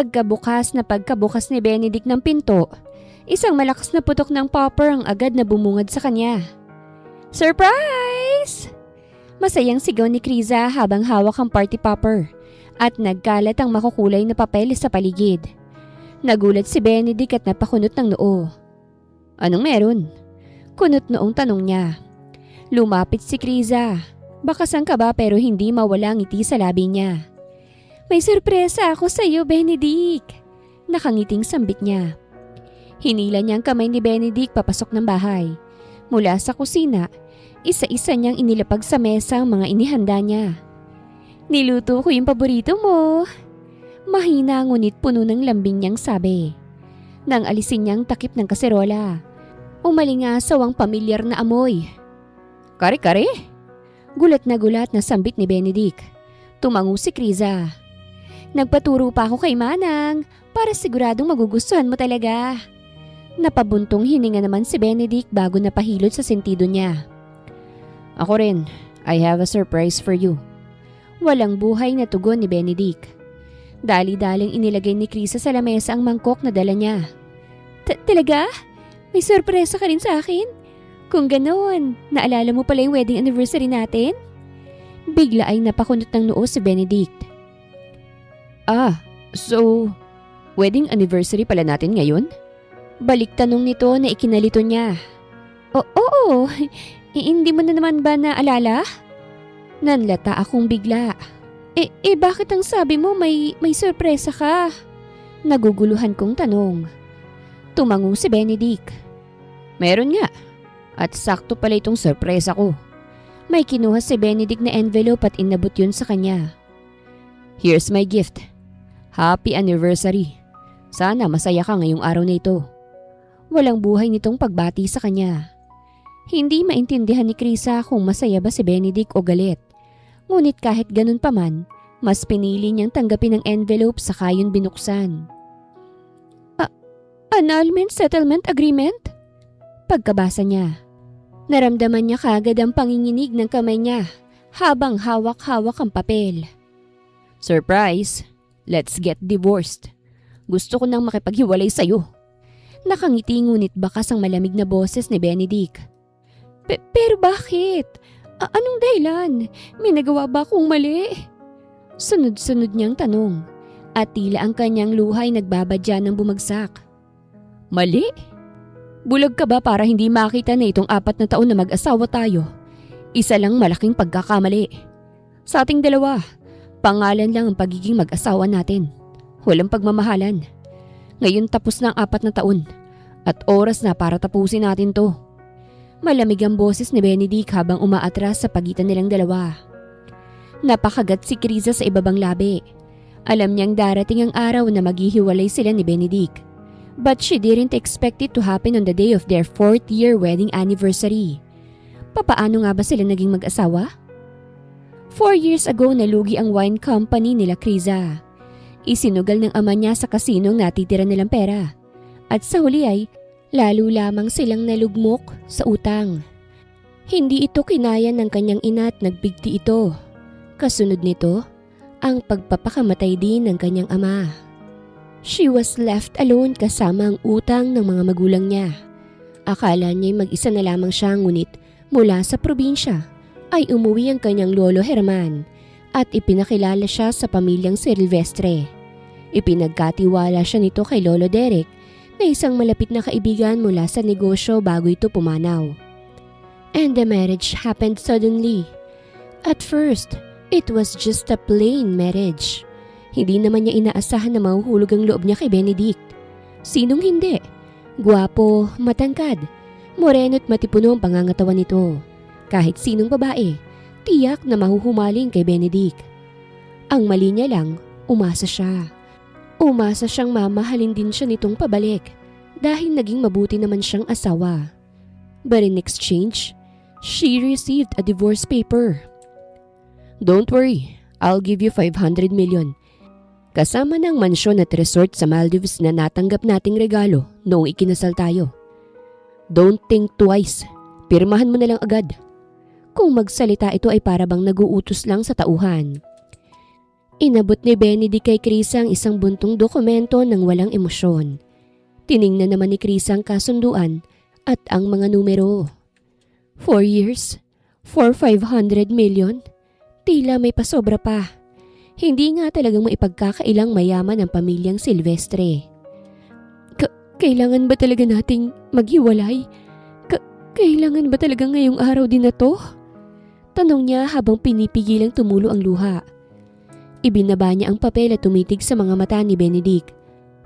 Pagkabukas ni Benedict ng pinto, isang malakas na putok ng popper ang agad na bumungad sa kanya. Surprise! Masayang sigaw ni Kriza habang hawak ang party popper at nagkalat ang makukulay na papel sa paligid. Nagulat si Benedict at napakunot ng noo. Anong meron? Kunot noong tanong niya. Lumapit si Kriza. Bakasan ka ba pero hindi mawala ang ngiti sa labi niya. May sorpresa ako sa iyo, Benedict. Nakangiting sambit niya. Hinila niya ang kamay ni Benedict papasok ng bahay. Mula sa kusina, isa-isa niyang inilapag sa mesa ang mga inihanda niya. Niluto ko yung paborito mo. Mahina ngunit puno ng lambing niyang sabi. Nang alisin niyang takip ng kaserola, umalingasaw ang pamilyar na amoy. Kare-kare? Gulat na sambit ni Benedict. Tumango si Kriza. Nagpaturo pa ako kay Manang para siguradong magugustuhan mo talaga. Napabuntong hininga naman si Benedict bago napahilot sa sentido niya. Ako rin, I have a surprise for you. Walang buhay na tugon ni Benedict. Dali-daling inilagay ni Kriza sa lamesa ang mangkok na dala niya. Talaga? May sorpresa ka rin sa akin? Kung ganoon, naalala mo pala yung wedding anniversary natin? Bigla ay napakunot ng noo si Benedict. So, wedding anniversary pala natin ngayon? Balik tanong nito na ikinalito niya. Oo, hindi mo na naman ba naalala? Nanlata akong bigla. Bakit ang sabi mo may sorpresa ka? Naguguluhan kong tanong. Tumango si Benedict. Meron nga. At sakto pala itong sorpresa ko. May kinuha si Benedict na envelope at inabot yun sa kanya. Here's my gift. Happy anniversary. Sana masaya ka ngayong araw na ito. Walang buhay nitong pagbati sa kanya. Hindi maintindihan ni Kriza kung masaya ba si Benedict o galit. Ngunit kahit ganun pa man, mas pinili niyang tanggapin ang envelope saka yun binuksan. Annulment settlement agreement? Pagkabasa niya, naramdaman niya kaagad ang panginginig ng kamay niya habang hawak-hawak ang papel. Surprise! Let's get divorced. Gusto ko nang makipaghiwalay sa'yo. Nakangiti ngunit bakas ang malamig na boses ni Benedict. Pero bakit? Anong dahilan? May nagawa ba akong mali? Sunod-sunod niyang tanong at tila ang kanyang luhay nagbabadya ng bumagsak. Mali? Bulag ka ba para hindi makita na itong 4 na taon na mag-asawa tayo? Isa lang malaking pagkakamali. Sa ating dalawa, pangalan lang ang pagiging mag-asawa natin. Walang pagmamahalan. Ngayon tapos na ang 4 na taon at oras na para tapusin natin to. Malamig ang boses ni Benedict habang umaatras sa pagitan nilang dalawa. Napakagat si Kriza sa ibabang labi. Alam niyang darating ang araw na maghihiwalay sila ni Benedict. But she didn't expect it to happen on the day of their 4th year wedding anniversary. Papaano nga ba sila naging mag-asawa? 4 years ago nalugi ang wine company nila Kriza. Isinugal ng ama niya sa kasinong natitira nilang pera. At sa huli ay lalo lamang silang nalugmok sa utang. Hindi ito kinaya ng kanyang ina at nagbigti ito. Kasunod nito, ang pagpapakamatay din ng kanyang ama. She was left alone kasama ang utang ng mga magulang niya. Akala niya'y mag-isa na lamang siya ngunit mula sa probinsya ay umuwi ang kanyang lolo Herman at ipinakilala siya sa pamilyang Silvestre. Ipinagkatiwala siya nito kay Lolo Derek na isang malapit na kaibigan mula sa negosyo bago ito pumanaw. And the marriage happened suddenly. At first, it was just a plain marriage. Hindi naman niya inaasahan na mahuhulog ang loob niya kay Benedict. Sinong hindi? Gwapo, matangkad, moreno at matipuno ang pangangatawan nito. Kahit sinong babae, tiyak na mahuhumaling kay Benedict. Ang mali niya lang, umasa siya. Umasa siyang mamahalin din siya nitong pabalik dahil naging mabuti naman siyang asawa. But in exchange, she received a divorce paper. Don't worry, I'll give you 500 million. Kasama ng mansyon at resort sa Maldives na natanggap nating regalo noong ikinasal tayo. Don't think twice, pirmahan mo na lang agad. Kung magsalita ito ay para bang naguutos lang sa tauhan. Inabot ni Benedict kay Krisa ang isang buntong dokumento ng walang emosyon. Tiningnan naman ni Krisa ang kasunduan at ang mga numero. 4 years? For 500 million? Tila may pasobra pa. Hindi nga talagang maipagkakailang mayaman ang pamilyang Silvestre. Kailangan ba talaga nating maghiwalay? Kailangan ba talaga ngayong araw din na to? Tanong niya habang pinipigilang tumulo ang luha. Ibinaba niya ang papel at tumitig sa mga mata ni Benedict.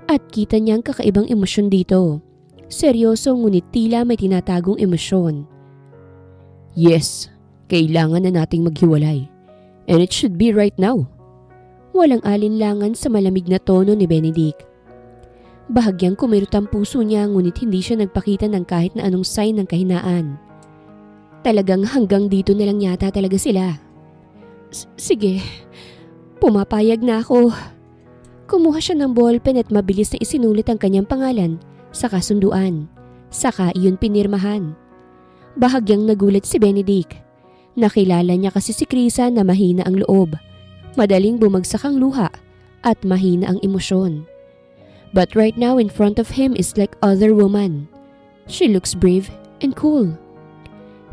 At kita niya ang kakaibang emosyon dito. Seryoso ngunit tila may tinatagong emosyon. Yes, kailangan na nating maghiwalay. And it should be right now. Walang alinlangan sa malamig na tono ni Benedict. Bahagyang kumirot ang puso niya ngunit hindi siya nagpakita ng kahit na anong sign ng kahinaan. Talagang hanggang dito na lang yata talaga sila. Sige, pumapayag na ako. Kumuha siya ng ballpen at mabilis na isinulit ang kanyang pangalan sa kasunduan. Saka iyon pinirmahan. Bahagyang nagulat si Benedict. Nakilala niya kasi si Krisa na mahina ang loob. Madaling bumagsak ang luha at mahina ang emosyon. But right now in front of him is like other woman. She looks brave and cool.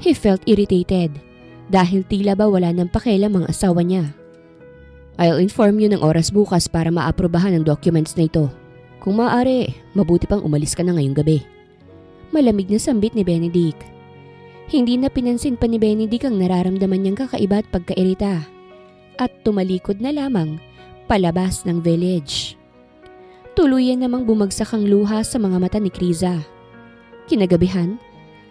He felt irritated dahil tila ba wala nang pakialam ang asawa niya. I'll inform you ng oras bukas para maaprobahan ang documents na ito. Kung maaari, mabuti pang umalis ka na ngayong gabi. Malamig na sambit ni Benedict. Hindi na pinansin pa ni Benedict ang nararamdaman niyang kakaiba at pagkairita. At tumalikod na lamang palabas ng village. Tuluyan namang bumagsak ang luha sa mga mata ni Krisa. Kinagabihan,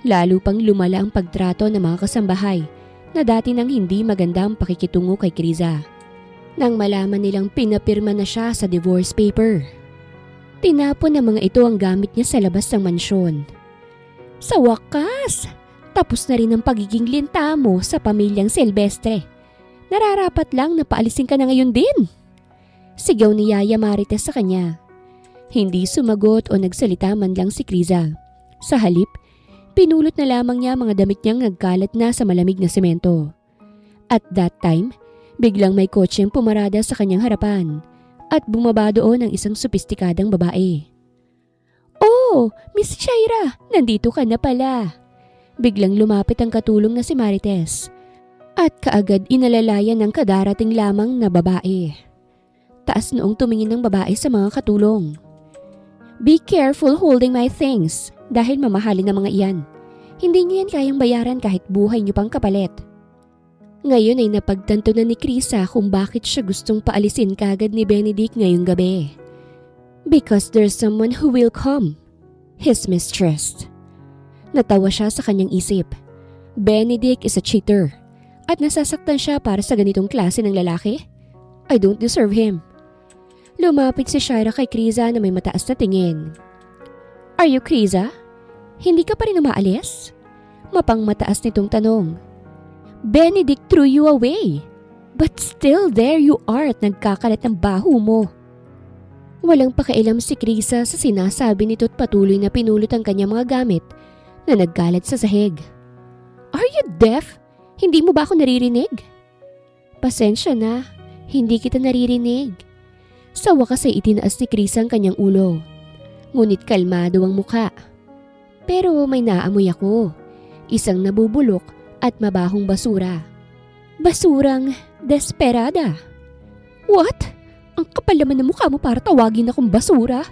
lalo pang lumala ang pagtrato ng mga kasambahay na dati nang hindi maganda ang pakikitungo kay Krisa. Nang malaman nilang pinapirma na siya sa divorce paper. Tinapon ng mga ito ang gamit niya sa labas ng mansyon. Sa wakas, tapos na rin ang pagiging linta mo sa pamilyang Silvestre. Nararapat lang na paalisin ka na ngayon din. Sigaw ni Yaya Marites sa kanya. Hindi sumagot o nagsalita man lang si Krisa. Sa halip, pinulot na lamang niya mga damit niyang nagkalat na sa malamig na semento. At that time, biglang may kotseng pumarada sa kanyang harapan at bumaba doon ang isang sopistikadang babae. Oh, Miss Shaira, nandito ka na pala. Biglang lumapit ang katulong na si Marites at kaagad inalalayan ng kadarating lamang na babae. Taas noong tumingin ng babae sa mga katulong. Be careful holding my things dahil mamahalin ang mga iyan. Hindi niyo yan kayang bayaran kahit buhay niyo pang kapalit. Ngayon ay napagtanto na ni Krisa kung bakit siya gustong paalisin kagad ni Benedict ngayong gabi. Because there's someone who will come. His mistress. Natawa siya sa kanyang isip. Benedict is a cheater. At nasasaktan siya para sa ganitong klase ng lalaki? I don't deserve him. Lumapit si Shaira kay Krisa na may mataas na tingin. Are you Krisa? Hindi ka pa rin umaalis? Mapang mataas nitong tanong. Benedict threw you away. But still there you are at nagkakalat ng baho mo. Walang pakialam si Krisa sa sinasabi nito at patuloy na pinulot ang kanyang mga gamit na nagkalat sa sahig. Are you deaf? Hindi mo ba ako naririnig? Pasensya na, hindi kita naririnig. Sa wakas ay itinaas ni Krisa ang kanyang ulo. Ngunit kalmado ang muka. Pero may naamoy ako. Isang nabubulok at mabahong basura. Basurang desperada. What? Ang kapal naman ng mukha mo para tawagin akong basura.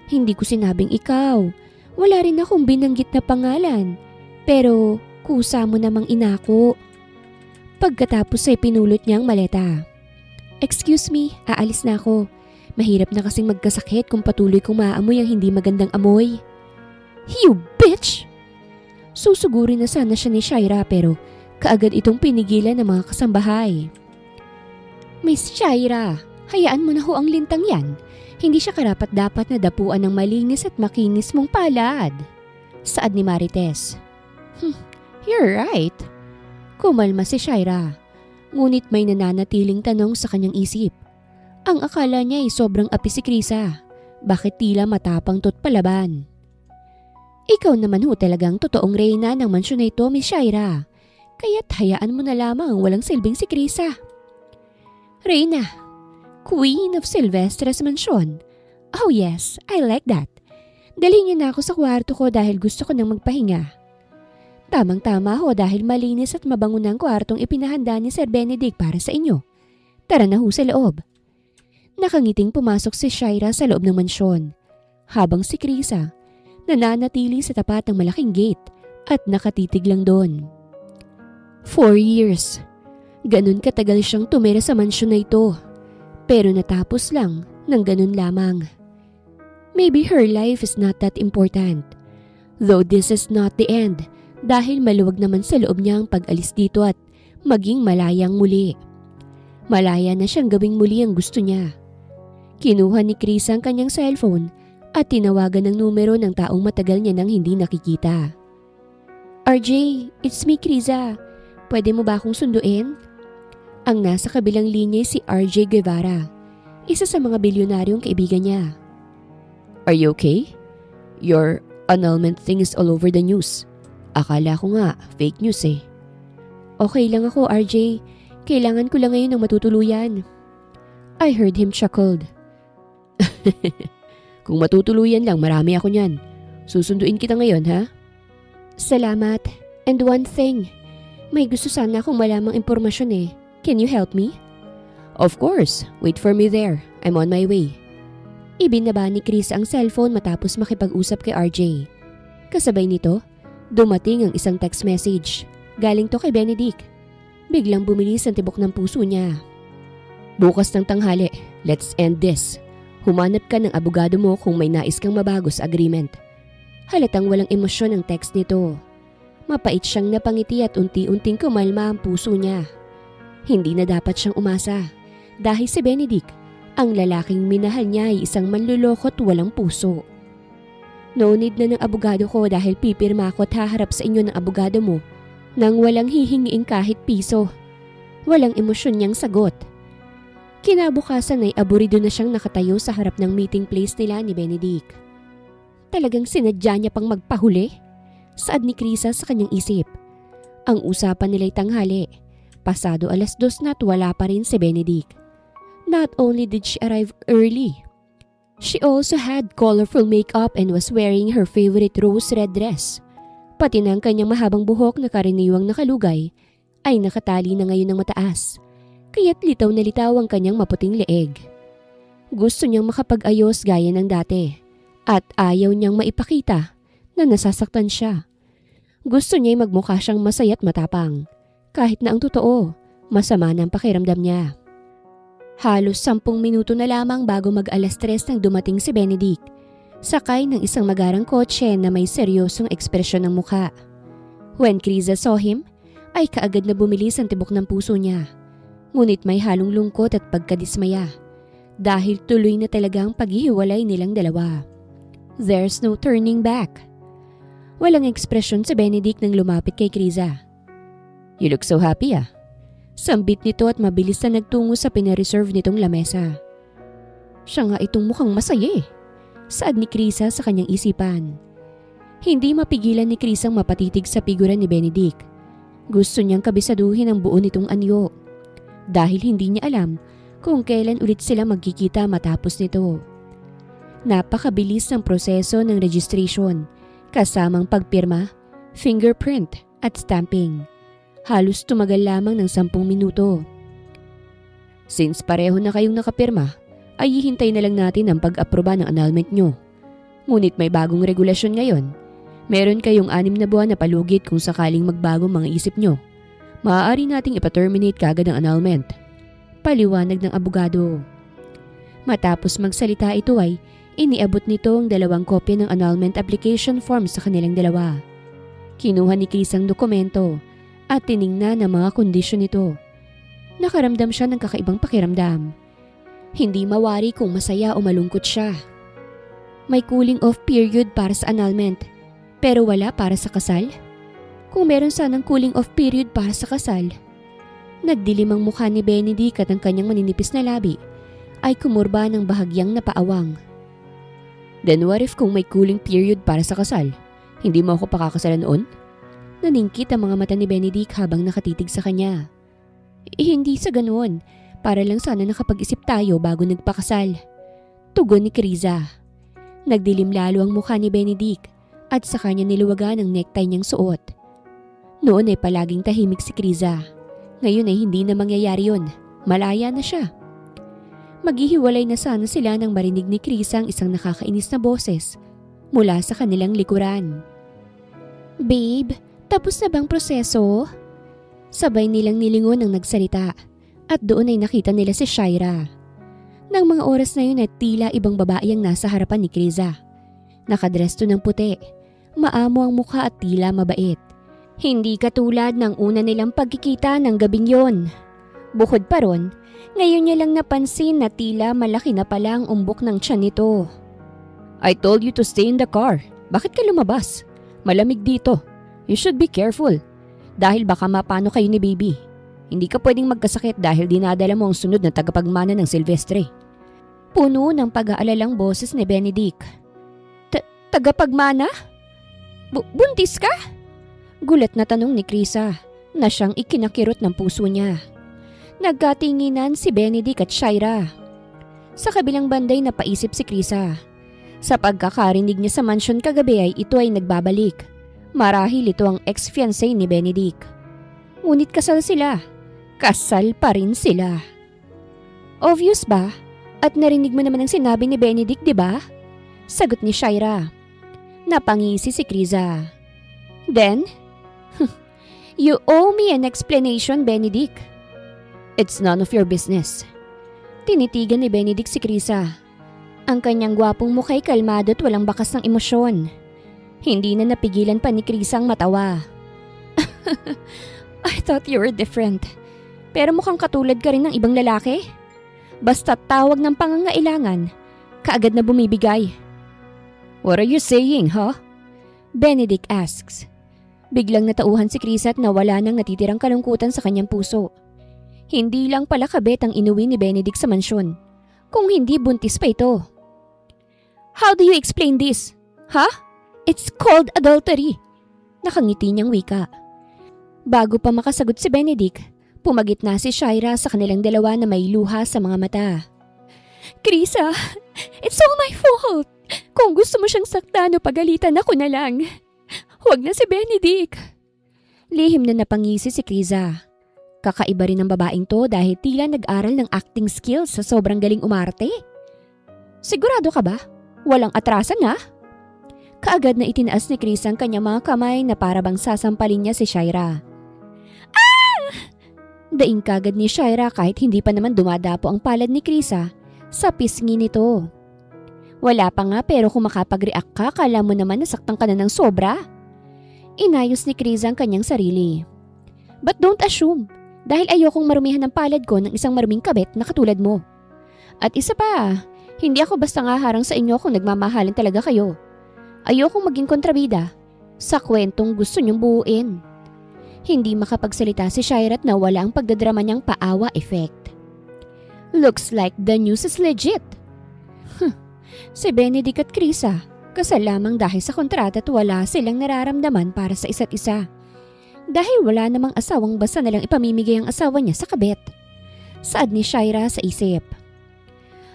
Hindi ko sinabing ikaw. Wala rin akong binanggit na pangalan. Pero kusa mo namang inako. Pagkatapos ay pinulot niya ang maleta. Excuse me, aalis na ako. Mahirap na kasing magkasakit kung patuloy kong maamoy ang hindi magandang amoy. You bitch! Susugurin na sana siya ni Shaira pero kaagad itong pinigilan ng mga kasambahay. Miss Shaira, hayaan mo na ho ang lintang yan. Hindi siya karapat-dapat na dapuan ng malinis at makinis mong palad. Saad ni Marites. You're right. Kumalma si Shaira. Ngunit may nananatiling tanong sa kanyang isip. Ang akala niya ay sobrang api si Krisa. Bakit tila matapang to't palaban? Ikaw naman ho talagang totoong reyna ng mansyon na ito, Miss Shaira. Kaya't hayaan mo na lamang ang walang silbing si Krisa. Reyna, Queen of Silvestres Mansion. Oh yes, I like that. Dalhin niyo na ako sa kwarto ko dahil gusto ko nang magpahinga. Tamang-tama ho dahil malinis at mabango na ang kwartong ipinahanda ni Sir Benedict para sa inyo. Tara na ho sa loob. Nakangiting pumasok si Shaira sa loob ng mansyon, habang si Krisa nananatili sa tapat ng malaking gate at nakatitig lang doon. 4 years. Ganun katagal siyang tumira sa mansyon na ito. Pero natapos lang ng ganun lamang. Maybe her life is not that important. Though this is not the end dahil maluwag naman sa loob niya ang pag-alis dito at maging malayang muli. Malaya na siyang gawing muli ang gusto niya. Kinuha ni Chris ang kanyang cellphone at tinawagan ng numero ng taong matagal niya nang hindi nakikita. RJ, it's me Krisa. Pwede mo ba akong sunduin? Ang nasa kabilang linya si RJ Guevara, isa sa mga bilyonaryong kaibigan niya. Are you okay? Your annulment thing is all over the news. Akala ko nga, fake news eh. Okay lang ako RJ, kailangan ko lang ngayon ng matutuluyan. I heard him chuckled. Kung matutuluyan lang, marami ako niyan. Susunduin kita ngayon, ha? Salamat. And one thing, may gusto sana akong malamang impormasyon eh. Can you help me? Of course. Wait for me there. I'm on my way. Ibinaba ni Chris ang cellphone matapos makipag-usap kay RJ. Kasabay nito, dumating ang isang text message. Galing to kay Benedict. Biglang bumilis ang tibok ng puso niya. Bukas ng tanghali, let's end this. Humanap ka ng abogado mo kung may nais kang mabago sa agreement. Halatang walang emosyon ang text nito. Mapait siyang napangiti at unti-unting kumalma ang puso niya. Hindi na dapat siyang umasa dahil si Benedict, ang lalaking minahal niya ay isang manluloko at walang puso. No need na ng abogado ko dahil pipirma ako at haharap sa inyo ng abogado mo nang walang hihingiing kahit piso. Walang emosyon niyang sagot. Kinabukasan ay aburido na siyang nakatayo sa harap ng meeting place nila ni Benedict. Talagang sinadya niya pang magpahuli? Saad ni Krisa sa kanyang isip. Ang usapan nila'y tanghali. Pasado 2:00 na at wala pa rin si Benedict. Not only did she arrive early, she also had colorful makeup and was wearing her favorite rose red dress. Pati na ang kanyang mahabang buhok na karaniwang nakalugay ay nakatali na ngayon ng mataas, kaya't litaw na litaw ang kanyang maputing leeg. Gusto niyang makapag-ayos gaya ng dati at ayaw niyang maipakita na nasasaktan siya. Gusto niya'y magmukha siyang masaya at matapang, kahit na ang totoo, masama na ang pakiramdam niya. Halos 10 minuto na lamang bago mag-3:00 nang dumating si Benedict, sakay ng isang magarang kotse na may seryosong ekspresyon ng mukha. When Krisa saw him, ay kaagad na bumilis ang tibok ng puso niya. Ngunit may halong lungkot at pagkadismaya dahil tuloy na talaga ang paghihiwalay nilang dalawa. There's no turning back. Walang ekspresyon si Benedict nang lumapit kay Krisa. You look so happy ah. Sambit nito at mabilis na nagtungo sa pinareserve nitong lamesa. Siya nga itong mukhang masaya eh. Saad ni Krisa sa kanyang isipan. Hindi mapigilan ni Krisang mapatitig sa figura ni Benedict. Gusto niyang kabisaduhin ang buo nitong anyo. Dahil hindi niya alam kung kailan ulit sila magkikita matapos nito. Napakabilis ng proseso ng registration, kasamang pagpirma, fingerprint at stamping. Halos tumagal lamang ng 10 minuto. Since pareho na kayong nakapirma, ay hihintay na lang natin ang pag-aproba ng annulment nyo. Ngunit may bagong regulasyon ngayon. Meron kayong 6 na buwan na palugit kung sakaling magbago mga isip nyo. Maaari nating ipa-terminate kagad ang annulment. Paliwanag ng abogado. Matapos magsalita ito ay iniabot nito ang 2 kopya ng annulment application form sa kanilang dalawa. Kinuha ni Chris ang dokumento at tiningnan ang mga kondisyon nito. Nakaramdam siya ng kakaibang pakiramdam. Hindi mawari kung masaya o malungkot siya. May cooling off period para sa annulment, pero wala para sa kasal? Kung meron sanang cooling off period para sa kasal. Nagdilim ang mukha ni Benedict at ang kanyang maninipis na labi ay kumurba ng bahagyang napaawang. Then what if kung may cooling period para sa kasal, hindi mo ako pakakasalan noon? Naningkit ang mga mata ni Benedict habang nakatitig sa kanya. Hindi sa ganoon. Para lang sana nakapag-isip tayo bago nagpakasal. Tugon ni Kriza. Nagdilim lalo ang mukha ni Benedict at sa kanya niluwagan ang necktie niyang suot. Noon ay palaging tahimik si Kriza. Ngayon ay hindi na mangyayari yun. Malaya na siya. Maghihiwalay na sana sila nang marinig ni Kriza ang isang nakakainis na boses mula sa kanilang likuran. Babe, tapos na bang proseso? Sabay nilang nilingon ang nagsalita at doon ay nakita nila si Shaira. Nang mga oras na yun ay tila ibang babae ang nasa harapan ni Kriza. Nakadress to ng puti, maamo ang mukha at tila mabait. Hindi katulad ng una nilang pagkikita ng gabing yon. Bukod pa ron, ngayon niya lang napansin na tila malaki na pala ang umbok ng tiyan nito. I told you to stay in the car. Bakit ka lumabas? Malamig dito. You should be careful. Dahil baka mapano kayo ni baby. Hindi ka pwedeng magkasakit dahil dinadala mo ang sunod na tagapagmana ng Silvestre. Puno ng pag-aalalang boses ni Benedict. Tagapagmana? Buntis ka? Gulat na tanong ni Kriza na siyang ikinakirot ng puso niya. Nagkatinginan si Benedict at Shaira. Sa kabilang banday napaisip si Kriza. Sa pagkakarinig niya sa mansyon kagabi ay ito ay nagbabalik. Marahil ito ang ex-fiancé ni Benedict. Ngunit kasal sila. Kasal pa rin sila. Obvious ba? At narinig mo naman ang sinabi ni Benedict, di ba? Sagot ni Shaira. Napangisi si Kriza. Then? You owe me an explanation, Benedict. It's none of your business. Tinitigan ni Benedict si Kriza. Ang kanyang gwapong mukha'y kalmado at walang bakas ng emosyon. Hindi na napigilan pa ni Kriza ang matawa. I thought you were different. Pero mukhang katulad ka rin ng ibang lalaki. Basta tawag ng pangangailangan, kaagad na bumibigay. What are you saying, huh? Benedict asks. Biglang natauhan si Kriza at nawala nang natitirang kalungkutan sa kanyang puso. Hindi lang pala kabet ang inuwi ni Benedict sa mansyon. Kung hindi buntis pa ito. How do you explain this? Huh? It's called adultery. Nakangiti niyang wika. Bago pa makasagot si Benedict, pumagit na si Shaira sa kanilang dalawa na may luha sa mga mata. Kriza, it's all my fault. Kung gusto mo siyang saktan o pagalitan, ako na lang. Huwag na si Benedict. Lihim na napangisi si Kriza. Kakaiba rin ang babaeng to dahil tila nag-aral ng acting skills sa sobrang galing umarte. Sigurado ka ba? Walang atrasan ha? Kaagad na itinaas ni Kriza ang kanyang mga kamay na para bang sasampalin niya si Shaira. Daing kagad ni Shaira kahit hindi pa naman dumadapo ang palad ni Kriza sa pisngi nito. Wala pa nga pero kung makapag-react ka, kala mo naman nasaktan ka na ng sobra. Inayos ni Kriza ang kanyang sarili. But don't assume, dahil ayokong marumihan ng palad ko ng isang maruming kabet na katulad mo. At isa pa, hindi ako basta nga harang sa inyo kung nagmamahalan talaga kayo. Ayokong maging kontrabida sa kwentong gusto niyong buuin. Hindi makapagsalita si Shaira at nawala ang pagdadrama niyang paawa effect. Looks like the news is legit. Si Benedict at Kriza, kasal lamang dahil sa kontrata at wala silang nararamdaman para sa isa't isa. Dahil wala namang asawang basta nalang ipamimigay ang asawa niya sa kabet. Saad ni Shaira sa isip.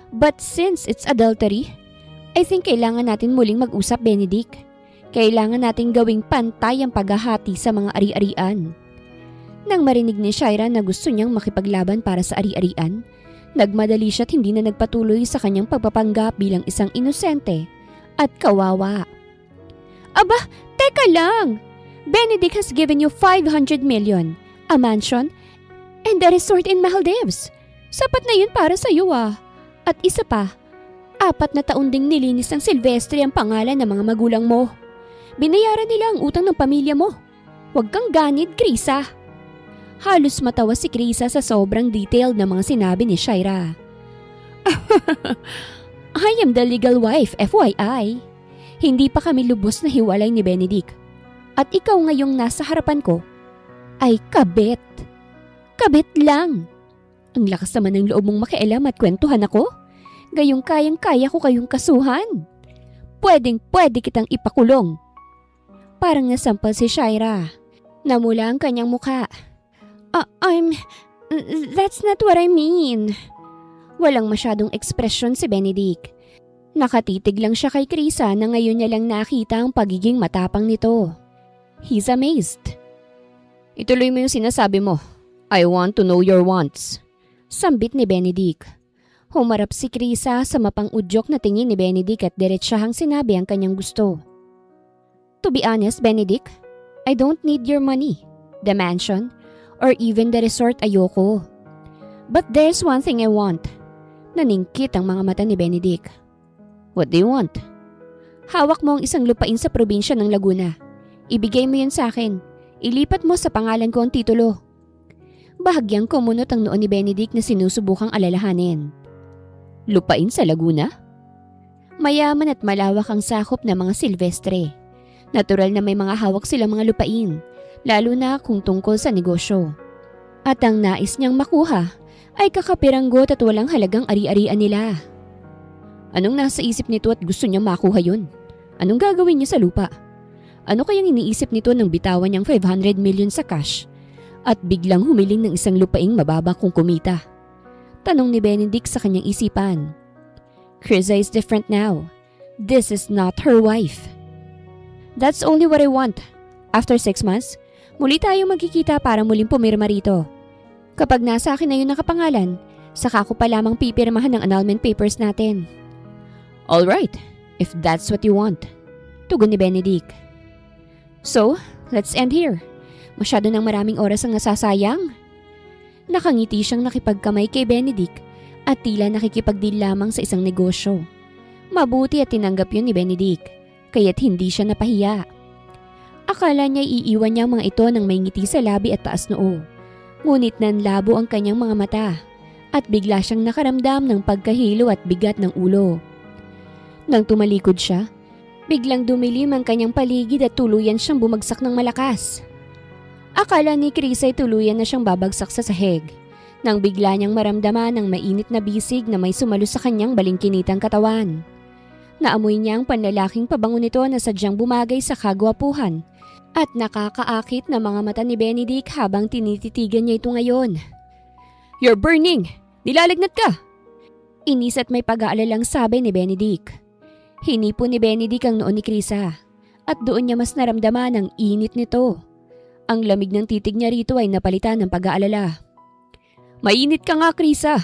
But since it's adultery, I think kailangan natin muling mag-usap, Benedict. Kailangan nating gawing pantay ang paghahati sa mga ari-arian. Nang marinig ni Shaira na gusto niyang makipaglaban para sa ari-arian, nagmadali siya at hindi na nagpatuloy sa kanyang pagpapanggap bilang isang inosente at kawawa. Aba, teka lang! Benedict has given you 500 million, a mansion, and a resort in Maldives. Sapat na yun para sa iyo ah. At isa pa, 4 na taon ding nilinis ng Silvestre ang pangalan ng mga magulang mo. Binayaran nila ang utang ng pamilya mo. Huwag kang ganid, Kriza. Halos matawa si Kriza sa sobrang detailed na mga sinabi ni Shaira. I am the legal wife, FYI. Hindi pa kami lubos na hiwalay ni Benedict. At ikaw ngayong nasa harapan ko ay kabet. Kabet lang. Ang lakas naman ng loob mong makialam at kwentuhan ako. Gayong kayang-kaya ko kayong kasuhan. Pwedeng-pwede kitang ipakulong. Parang nasampal si Shaira. Namula ang kanyang mukha. I'm That's not what I mean. Walang masyadong ekspresyon si Benedict. Nakatitig lang siya kay Krisa na ngayon niya lang nakita ang pagiging matapang nito. He's amazed. Ituloy mo yung sinasabi mo. I want to know your wants. Sambit ni Benedict. Humarap si Krisa sa mapang-udyok na tingin ni Benedict at diretsahang sinabi ang kanyang gusto. To be honest, Benedict, I don't need your money, the mansion, or even the resort ayoko. But there's one thing I want. Naningkit ang mga mata ni Benedict. What do you want? Hawak mo ang isang lupain sa probinsya ng Laguna. Ibigay mo yan sa akin. Ilipat mo sa pangalan ko ang titulo. Bahagyang kumunot ang noo ni Benedict na sinusubukang alalahanin. Lupain sa Laguna? Mayaman at malawak ang sakop ng mga Silvestre. Natural na may mga hawak silang mga lupain, lalo na kung tungkol sa negosyo. At ang nais niyang makuha ay kakapiranggot at walang halagang ari-arian nila. Anong nasa isip nito at gusto niyang makuha yun? Anong gagawin niya sa lupa? Ano kayang iniisip nito nang bitawan niyang 500 million sa cash at biglang humiling ng isang lupaing mababa kung kumita? Tanong ni Benedict sa kanyang isipan. Krisa is different now. This is not her wife. That's only what I want. After 6 months, muli tayo magkikita para muling pumirma rito. Kapag nasa akin na yun nakapangalan, saka ko pa lamang pipirmahan ng annulment papers natin. Alright, if that's what you want. Tugon ni Benedict. So, let's end here. Masyado nang maraming oras ang nasasayang. Nakangiti siyang nakipagkamay kay Benedict at tila nakikipagdeal lamang sa isang negosyo. Mabuti at tinanggap yun ni Benedict, kaya't hindi siya napahiya. Akala niya iiwan niya ang mga ito ng may ngiti sa labi at taas noo. Ngunit nanlabo ang kanyang mga mata at bigla siyang nakaramdam ng pagkahilo at bigat ng ulo. Nang tumalikod siya, biglang dumilim ang kanyang paligid at tuluyan siyang bumagsak ng malakas. Akala ni Krisa ay tuluyan na siyang babagsak sa sahig nang bigla niyang maramdaman ng mainit na bisig na may sumalo sa kanyang balingkinitang katawan. Naamoy niya ang panlalaking pabango nito na sadyang bumagay sa kagwapuhan at nakakaakit na mga mata ni Benedict habang tinititigan niya ito ngayon. You're burning! Nilalagnat ka! Inis at may pag-aalalang sabi ni Benedict. Hinipo ni Benedict ang noo ni Krisa at doon niya mas naramdaman ang init nito. Ang lamig ng titig niya rito ay napalitan ng pag-aalala. Mainit ka nga, Krisa!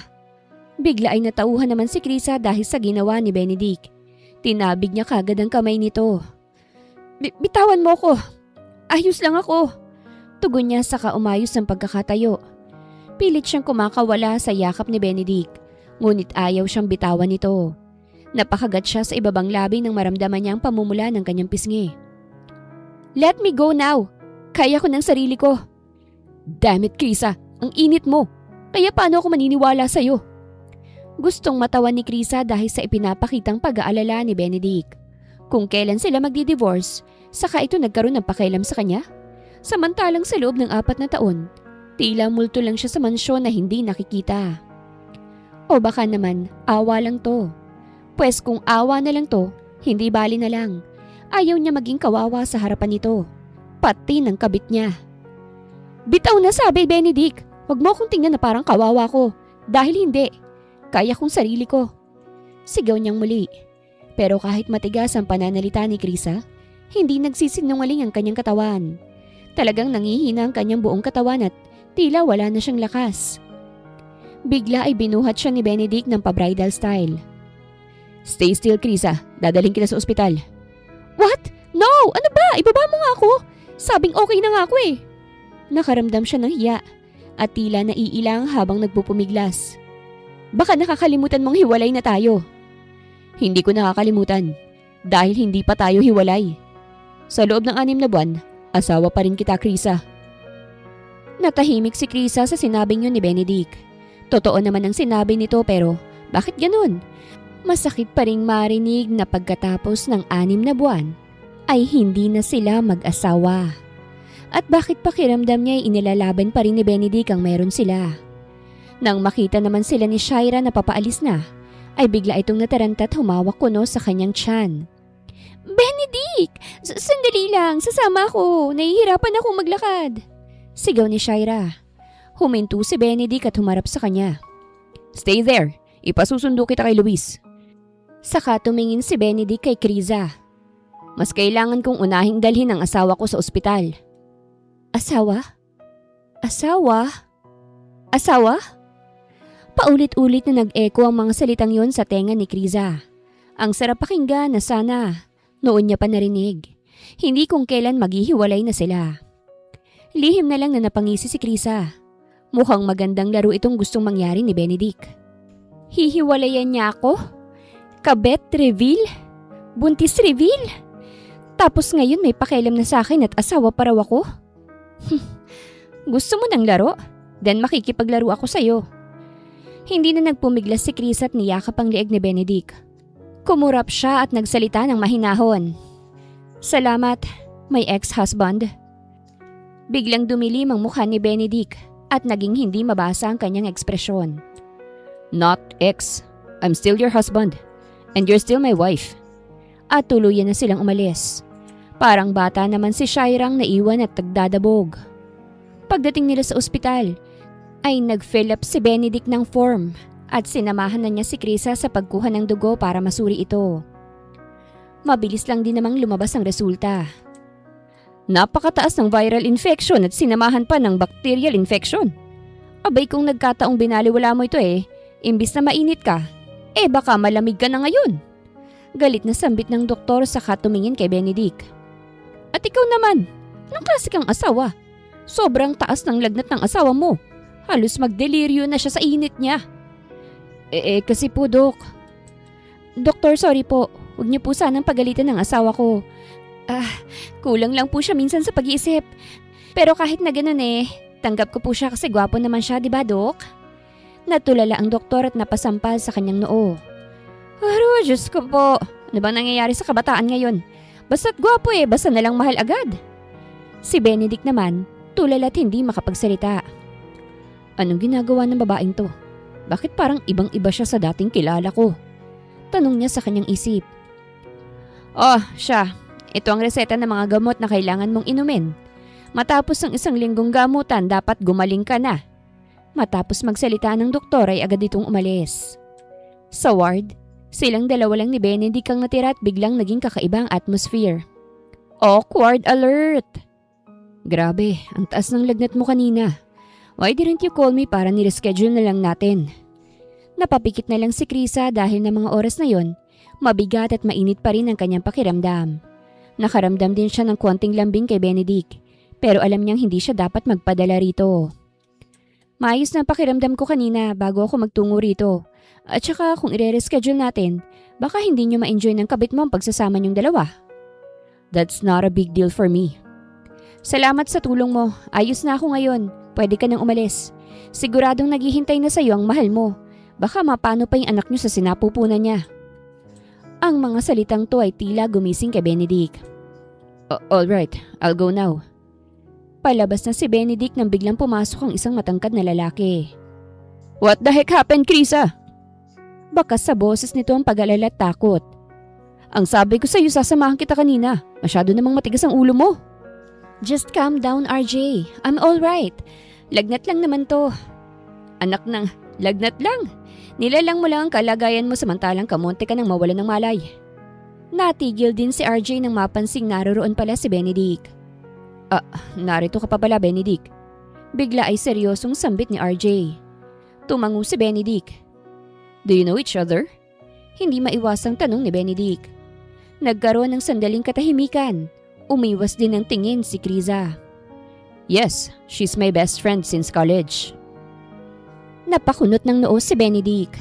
Bigla ay natauhan naman si Krisa dahil sa ginawa ni Benedict. Tinabig niya kagad ang kamay nito. Bitawan mo ko! Ayos lang ako! Tugon niya saka umayos ang pagkakatayo. Pilit siyang kumakawala sa yakap ni Benedict, ngunit ayaw siyang bitawan nito. Napakagat siya sa ibabang labi nang maramdaman niya ang pamumula ng kanyang pisngi. Let me go now! Kaya ko ng sarili ko. Damn it, Krisa! Ang init mo! Kaya paano ako maniniwala sa'yo? Gustong matawan ni Krisa dahil sa ipinapakitang pag-aalala ni Benedict. Kung kailan sila magdi-divorce, saka ito nagkaroon ng pakialam sa kanya. Samantalang sa loob ng 4 na taon, tila multo lang siya sa mansyon na hindi nakikita. O baka naman, awa lang to. Pwes kung awa na lang to, hindi bali na lang. Ayaw niya maging kawawa sa harapan nito. Pati ng kabit niya. Bitaw na sabi, Benedict. Huwag mo akong tingnan na parang kawawa ko. Dahil hindi. Kaya kong sarili ko. Sigaw niyang muli. Pero kahit matigas ang pananalita ni Krisa, hindi nagsisinungaling ang kanyang katawan. Talagang nangihina ang kanyang buong katawan at tila wala na siyang lakas. Bigla ay binuhat siya ni Benedict ng pa-bridal style. Stay still, Krisa. Dadaling kita sa ospital. What? No! Ano ba? Ibaba mo nga ako! Sabing okay na nga ako eh. Nakaramdam siya ng hiya at tila naiilang habang nagpupumiglas. Baka nakakalimutan mong hiwalay na tayo. Hindi ko nakakalimutan dahil hindi pa tayo hiwalay. Sa loob ng 6 na buwan, asawa pa rin kita, Krisa. Natahimik si Krisa sa sinabing yun ni Benedict. Totoo naman ang sinabi nito pero bakit ganun? Masakit pa ring marinig na pagkatapos ng 6 na buwan ay hindi na sila mag-asawa. At bakit pakiramdam niya ay inilalaban pa rin ni Benedict ang meron sila. Nang makita naman sila ni Shaira na papaalis na, ay bigla itong natarantat humawak kuno sa kanyang tiyan. Benedict! Sandali lang, sasama ako. Nahihirapan akong maglakad. Sigaw ni Shaira. Huminto si Benedict at humarap sa kanya. Stay there. Ipasusundo kita kay Luis. Saka tumingin si Benedict kay Kriza. Mas kailangan kong unahing dalhin ang asawa ko sa ospital. Asawa? Asawa? Asawa? Paulit-ulit na nag-echo ang mga salitang yon sa tenga ni Kriza. Ang sarap pakinggan na sana noon niya pa narinig. Hindi kung kailan maghihiwalay na sila. Lihim na lang na napangisi si Kriza. Mukhang magandang laro itong gustong mangyari ni Benedict. Hihiwalayan niya ako? Kabet reveal? Buntis reveal? Tapos ngayon may pakialam na sa akin at asawa pa raw ako? Gusto mo ng laro? Then makikipaglaro ako sa'yo. Hindi na nagpumiglas si Chris at niyakap ang lieg ni Benedict. Kumurap siya at nagsalita ng mahinahon. Salamat, my ex-husband. Biglang dumilim ang mukha ni Benedict at naging hindi mabasa ang kanyang ekspresyon. Not ex. I'm still your husband. And you're still my wife. At tuluyan na silang umalis. Parang bata naman si Shairang naiwan at tagdadabog. Pagdating nila sa ospital, ay nag-fill up si Benedict ng form at sinamahan na niya si Krisa sa pagkuha ng dugo para masuri ito. Mabilis lang din namang lumabas ang resulta. Napakataas ng viral infection at sinamahan pa ng bacterial infection. Abay kung nagkataong binaliwala mo ito imbis na mainit ka, baka malamig ka na ngayon. Galit na sambit ng doktor saka tumingin kay Benedict. At ikaw naman, anong klase kang asawa? Sobrang taas ng lagnat ng asawa mo. Halos magdeliryo na siya sa init niya. Kasi po, Dok. Doktor, sorry po. Huwag niyo po sanang pagalitan ng asawa ko. Kulang lang po siya minsan sa pag-iisip. Pero kahit na ganun tanggap ko po siya kasi gwapo naman siya, di ba, Dok? Natulala ang doktor at napasampal sa kanyang noo. Pero, Diyos ko po, ano bang nangyayari sa kabataan ngayon? Basta't gwapo basta nalang mahal agad. Si Benedict naman, tulala at hindi makapagsalita. Anong ginagawa ng babaeng to? Bakit parang ibang-iba siya sa dating kilala ko? Tanong niya sa kanyang isip. Siya. Ito ang reseta ng mga gamot na kailangan mong inumin. Matapos ang 1 linggong gamutan, dapat gumaling ka na. Matapos magsalita ng doktor ay agad itong umalis. Sa ward, silang dalawa lang ni Benedict ang natira at biglang naging kakaiba ang atmosphere. Awkward alert! Grabe, ang taas ng lagnat mo kanina. Why didn't you call me para nireschedule na lang natin? Napapikit na lang si Krisa dahil na mga oras na yon, mabigat at mainit pa rin ang kanyang pakiramdam. Nakaramdam din siya ng konting lambing kay Benedict, pero alam niyang hindi siya dapat magpadala rito. Maayos na pakiramdam ko kanina bago ako magtungo rito. At saka kung i-reschedule natin, baka hindi niyo ma-enjoy ng kabit mo ang pagsasama niyong dalawa. That's not a big deal for me. Salamat sa tulong mo. Ayos na ako ngayon. Pwede ka nang umalis. Siguradong naghihintay na sa'yo ang mahal mo. Baka mapano pa yung anak niyo sa sinapupunan niya. Ang mga salitang to ay tila gumising kay Benedict. Alright, I'll go now. Palabas na si Benedict nang biglang pumasok ang isang matangkad na lalaki. What the heck happened, Krisa? Bakas sa boses nito ang pag-alala at takot. Ang sabi ko sa'yo, sasamahan kita kanina. Masyado namang matigas ang ulo mo. Just calm down, RJ. I'm alright. Lagnat lang naman to. Anak ng lagnat lang. Nilalang mo lang ang kalagayan mo samantalang kamonte ka nang mawala ng malay. Natigil din si RJ nang mapansing naroroon pala si Benedict. Narito ka pa pala, Benedict. Bigla ay seryosong sambit ni RJ. Tumango si Benedict. Do you know each other? Hindi maiwasang tanong ni Benedict. Nagkaroon ng sandaling katahimikan. Umiwas din ng tingin si Kriza. Yes, she's my best friend since college. Napakunot ng noo si Benedict.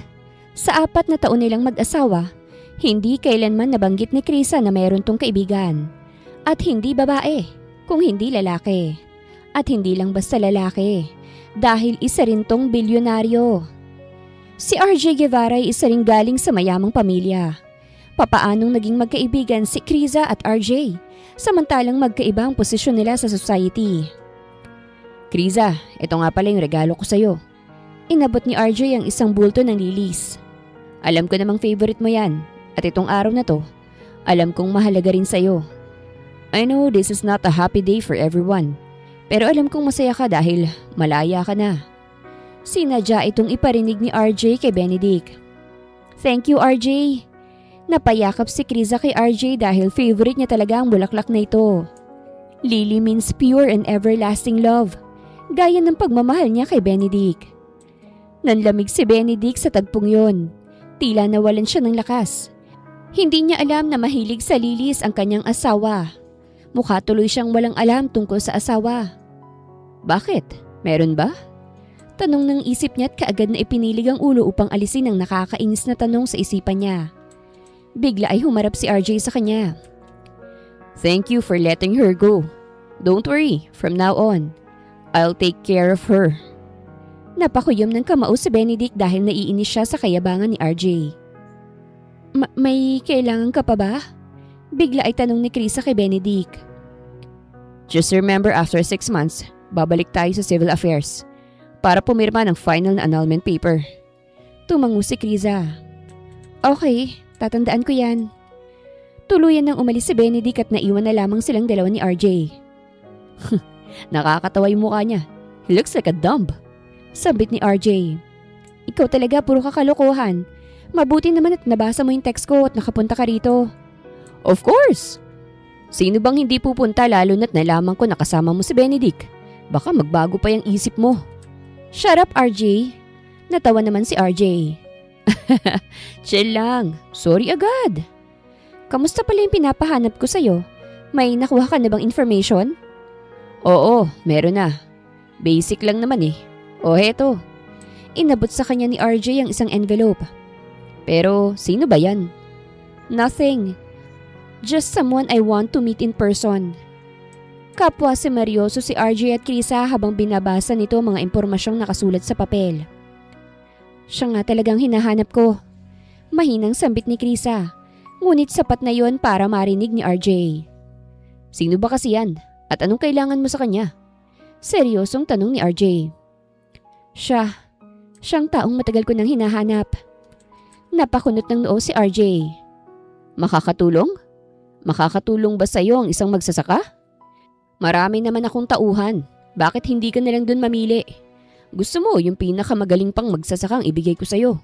Sa 4 na taon nilang mag-asawa, hindi kailanman nabanggit ni Kriza na mayroon tong kaibigan. At hindi babae, kung hindi lalaki. At hindi lang basta lalaki, dahil isa rin tong bilyonaryo. Si RJ Guevara ay isa ring galing sa mayamang pamilya. Papaanong naging magkaibigan si Kriza at RJ, samantalang magkaiba ang posisyon nila sa society. Kriza, ito nga pala yung regalo ko sa'yo. Inabot ni RJ ang isang bulto ng lilis. Alam ko namang favorite mo yan, at itong araw na to, alam kong mahalaga rin sa'yo. I know this is not a happy day for everyone, pero alam kong masaya ka dahil malaya ka na. Sinadya itong iparinig ni RJ kay Benedict. Thank you, RJ. Napayakap si Criza kay RJ dahil favorite niya talaga ang bulaklak na ito. Lily means pure and everlasting love, gaya ng pagmamahal niya kay Benedict. Nanlamig si Benedict sa tagpong yon. Tila nawalan siya ng lakas. Hindi niya alam na mahilig sa lilis ang kanyang asawa. Mukha tuloy siyang walang alam tungkol sa asawa. Bakit? Meron ba? Tanong ng isip niya at kaagad na ipinilig ang ulo upang alisin ang nakakainis na tanong sa isipan niya. Bigla ay humarap si RJ sa kanya. Thank you for letting her go. Don't worry, from now on, I'll take care of her. Napakuyom ng kamao si Benedict dahil naiinis siya sa kayabangan ni RJ. May kailangan ka pa ba? Bigla ay tanong ni Criza kay Benedict. Just remember after 6 months, babalik tayo sa civil affairs para pumirma ng final na annulment paper. Tumango si Criza. Okay, tatandaan ko yan. Tuluyan nang umalis si Benedict at naiwan na lamang silang dalawa ni RJ. Nakakatawa yung mukha niya. He looks like a dumb. Sabit ni RJ. Ikaw talaga puro kakalokohan. Mabuti naman at nabasa mo yung text ko at nakapunta ka rito. Of course! Sino bang hindi pupunta lalo na't nalaman ko nakasama mo si Benedict? Baka magbago pa yung isip mo. Shut up, RJ. Natawa naman si RJ. Chill lang. Sorry agad. Kamusta pala yung pinapahanap ko sa'yo? May nakuha ka na bang information? Oo, meron na. Basic lang naman eh. O heto. Inabot sa kanya ni RJ ang isang envelope. Pero sino ba yan? Nothing. Just someone I want to meet in person. Kapwa si seryoso si RJ at Criza habang binabasa nito mga impormasyong nakasulat sa papel. Siya nga talagang hinahanap ko. Mahinang sambit ni Criza. Ngunit sapat na yon para marinig ni RJ. Sino ba kasi yan? At anong kailangan mo sa kanya? Seryosong tanong ni RJ. Siyang taong matagal ko nang hinahanap. Napakunot ng noo si RJ. Makakatulong? Makakatulong ba sa'yo ang isang magsasaka? Marami naman akong tauhan. Bakit hindi ka nalang dun mamili? Gusto mo yung pinakamagaling pang magsasakang ibigay ko sa'yo.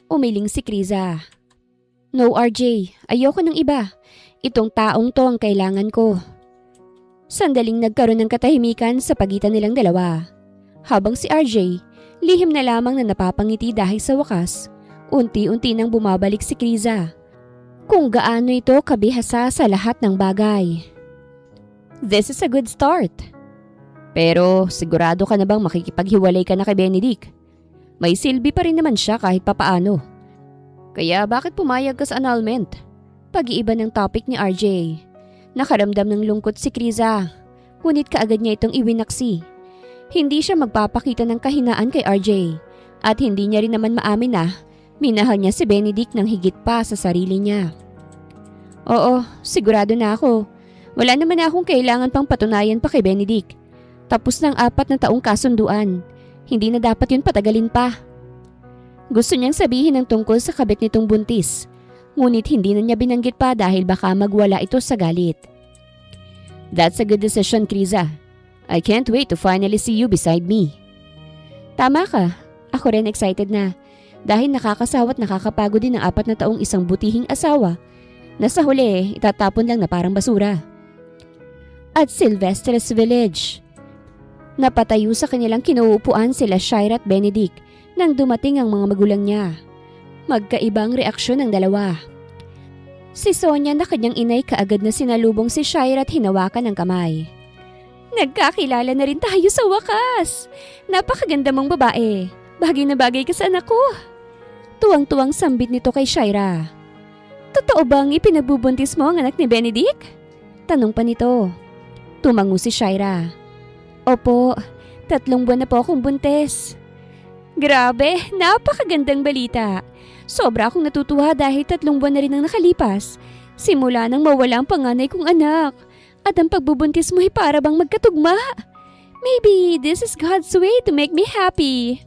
Umiling si Criza. No, RJ. Ayoko ng iba. Itong taong to ang kailangan ko. Sandaling nagkaroon ng katahimikan sa pagitan nilang dalawa. Habang si RJ, lihim na lamang na napapangiti dahil sa wakas, unti-unti nang bumabalik si Criza. Kung gaano ito kabihasa sa lahat ng bagay. This is a good start. Pero sigurado ka na bang makikipaghiwalay ka na kay Benedict? May silbi pa rin naman siya kahit papaano. Kaya bakit pumayag ka sa annulment? Pag-iiba ng topic ni RJ. Nakaramdam ng lungkot si Criza. Ngunit kaagad niya itong iwinaksi. Hindi siya magpapakita ng kahinaan kay RJ. At hindi niya rin naman maamin na minahal niya si Benedict ng higit pa sa sarili niya. Oo, sigurado na ako. Wala naman na akong kailangan pang patunayan pa kay Benedict. Tapos ng 4 na taong kasunduan. Hindi na dapat yun patagalin pa. Gusto niyang sabihin ng tungkol sa kabit nitong buntis. Ngunit hindi na niya binanggit pa dahil baka magwala ito sa galit. That's a good decision, Criza. I can't wait to finally see you beside me. Tama ka. Ako rin excited na. Dahil nakakasawa at nakakapagod din ang 4 na taong isang butihing asawa na sa huli itatapon lang na parang basura. At Silvestres Village. Napatayo sa kanilang kinuupuan sila Shaira at Benedict nang dumating ang mga magulang niya. Magkaibang reaksyon ng dalawa. Si Sonia na kanyang inay kaagad na sinalubong si Shaira at hinawakan ng kamay. Nagkakilala na rin tayo sa wakas. Napakaganda mong babae. Bagay na bagay ka sa anak ko. Tuwang-tuwang sambit nito kay Shaira. Totoo bang ipinagbubuntis mo ang anak ni Benedict? Tanong pa nito. Tumango si Shaira. Opo, 3 buwan na po akong buntis. Grabe, napakagandang balita. Sobra akong natutuwa dahil 3 buwan na rin ang nakalipas. Simula nang mawala ang panganay kong anak. At ang pagbubuntis mo ay para bang magkatugma. Maybe this is God's way to make me happy.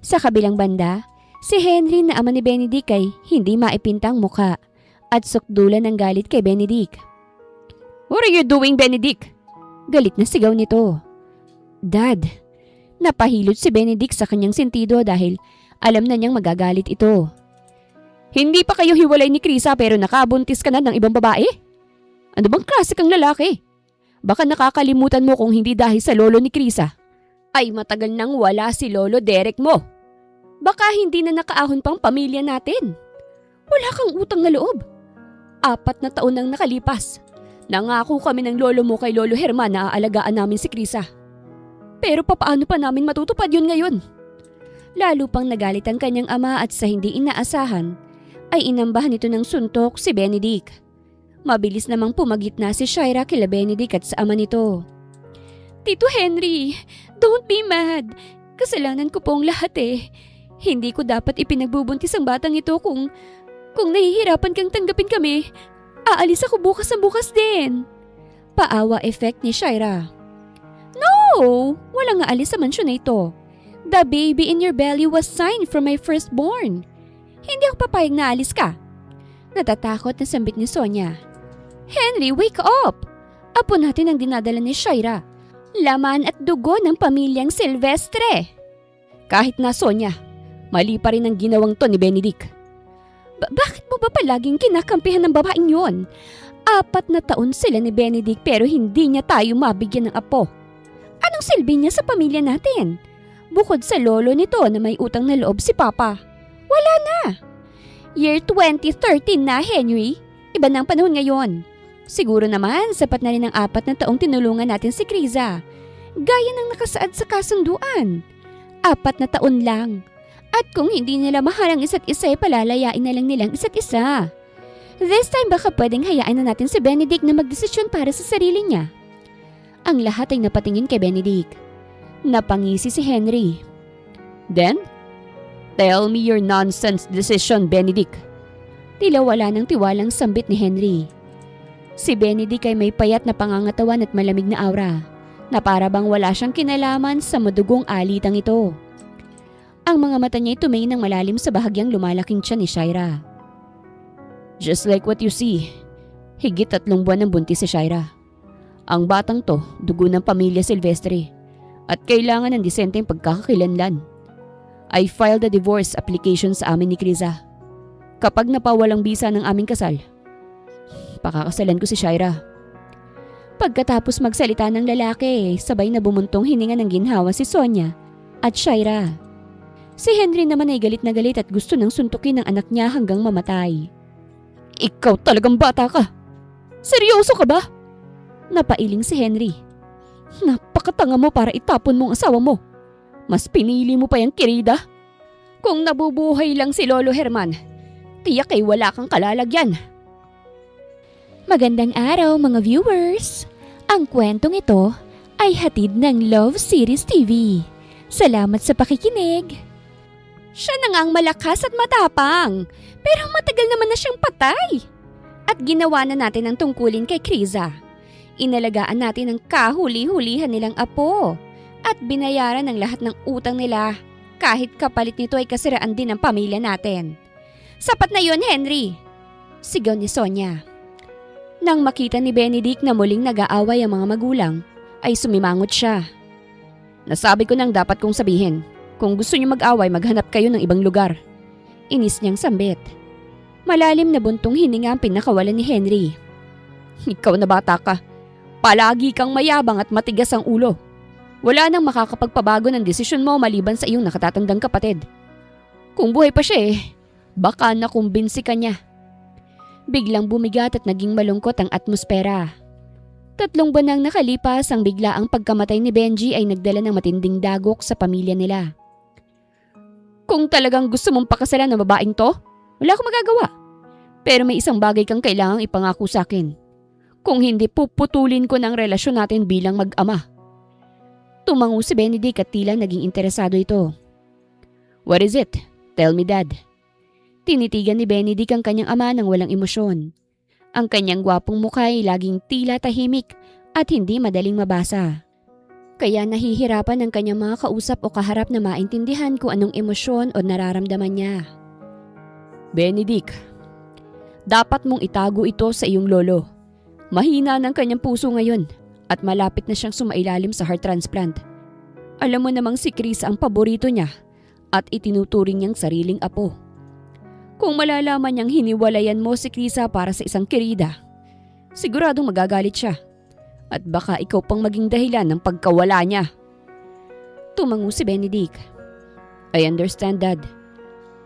Sa kabilang banda, si Henry na ama ni Benedict ay hindi maipintang muka at sukdulan ng galit kay Benedict. What are you doing, Benedict? Galit na sigaw nito. Dad, Napahilot si Benedict sa kanyang sentido dahil alam na niyang magagalit ito. Hindi pa kayo hiwalay ni Krisa pero nakabuntis ka na ng ibang babae? Ano bang klase kang lalaki? Baka nakakalimutan mo kung hindi dahil sa lolo ni Krisa ay matagal nang wala si Lolo Derek mo. Baka hindi na nakaahon pang pamilya natin. Wala kang utang na loob. 4 na taon nang nakalipas. Nangako kami ng lolo mo kay Lolo Herman na aalagaan namin si Krisa. Pero papaano pa namin matutupad yun ngayon? Lalo pang nagalit ang kanyang ama at sa hindi inaasahan ay inambahan nito ng suntok si Benedict. Mabilis namang pumagitna si Shaira kila Benedict at sa ama nito. Tito Henry, don't be mad. Kasalanan ko po ang lahat eh. Hindi ko dapat ipinagbubuntis ang batang ito kung nahihirapan kang tanggapin kami. Aalis ako bukas ang bukas din. Paawa effect ni Shaira. No! Walang aalis sa mansyon na ito. The baby in your belly was signed from my firstborn. Hindi ako papayag na alis ka. Natatakot na sambit ni Sonia. Henry, wake up! Apo natin ang dinadala ni Shaira. Laman at dugo ng pamilyang Silvestre. Kahit na Sonia, mali pa rin ang ginawang to ni Benedict. Bakit mo ba palaging kinakampihan ng babaeng yon? 4 na taon sila ni Benedict pero hindi niya tayo mabigyan ng apo. Anong silbi niya sa pamilya natin? Bukod sa lolo nito na may utang na loob si Papa. Wala na. Year 2013 na, Henry. Iba na ang panahon ngayon. Siguro naman sapat na rin ang 4 na taong tinulungan natin si Krisa. Gaya ng nakasaad sa kasunduan. 4 na taon lang. At kung hindi nila mahal ang isa't isa ay palalayain na lang nilang isa't isa. This time baka pwedeng hayaan na natin si Benedict na magdesisyon para sa sarili niya. Ang lahat ay napatingin kay Benedict. Napangisi si Henry. Then, tell me your nonsense decision, Benedict. Tila wala ng tiwalang sambit ni Henry. Si Benedict ay may payat na pangangatawan at malamig na aura na para bang wala siyang kinalaman sa madugong alitang ito. Ang mga mata niya ay tumingin ng malalim sa bahagyang lumalaking tiyan ni Shaira. Just like what you see, higit 3 buwan ng buntis si Shaira. Ang batang to, dugo ng pamilya Silvestre at kailangan ng disenteng pagkakakilanlan. I filed a divorce application sa amin ni Krisa. Kapag napawalang bisa ng aming kasal, pakakasalan ko si Shaira. Pagkatapos magsalita ng lalaki, sabay na bumuntong hininga ng ginhawa si Sonia at Shaira. Si Henry naman ay galit na galit at gusto nang suntukin ang anak niya hanggang mamatay. Ikaw talagang bata ka! Seryoso ka ba? Napailing si Henry. Napakatanga mo para itapon mo ang asawa mo. Mas pinili mo pa yung kirida. Kung nabubuhay lang si Lolo Herman, tiyak ay wala kang kalalagyan. Magandang araw mga viewers! Ang kwentong ito ay hatid ng Love Series TV. Salamat sa pakikinig! Siya na nga ang malakas at matapang, pero matagal naman na siyang patay. At ginawa na natin ang tungkulin kay Krisa. Inalagaan natin ang kahuli-hulihan nilang apo at binayaran ng lahat ng utang nila kahit kapalit nito ay kasiraan din ng pamilya natin. Sapat na yun, Henry! Sigaw ni Sonia. Nang makita ni Benedict na muling nag-aaway ang mga magulang, ay sumimangot siya. Nasabi ko nang dapat kong sabihin, kung gusto niyo mag-away maghanap kayo ng ibang lugar. Inis niyang sambit. Malalim na buntong hininga ang pinakawalan ni Henry. Ikaw na bata ka. Palagi kang mayabang at matigas ang ulo. Wala nang makakapagpabago ng desisyon mo maliban sa iyong nakatatandang kapatid. Kung buhay pa siya baka nakumbinsi ka niya. Biglang bumigat at naging malungkot ang atmosfera. 3 buwan nang nakalipas ang biglaang pagkamatay ni Benji ay nagdala ng matinding dagok sa pamilya nila. Kung talagang gusto mong pakasalan ng babaeng to, wala akong magagawa. Pero may isang bagay kang kailangang ipangako sa akin. Kung hindi, puputulin ko ng relasyon natin bilang mag-ama. Tumango si Benedict at tila naging interesado ito. What is it? Tell me, Dad. Tinitigan ni Benedict ang kanyang ama ng walang emosyon. Ang kanyang gwapong mukha ay laging tila tahimik at hindi madaling mabasa. Kaya nahihirapan ang kanyang mga kausap o kaharap na maintindihan kung anong emosyon o nararamdaman niya. Benedict, dapat mong itago ito sa iyong lolo. Mahina ng kanyang puso ngayon at malapit na siyang sumailalim sa heart transplant. Alam mo namang si Chris ang paborito niya at itinuturing niyang sariling apo. Kung malalaman niyang hiniwalayan mo si Krisa para sa isang kirida, siguradong magagalit siya. At baka ikaw pang maging dahilan ng pagkawala niya. Tumango si Benedict. I understand, Dad.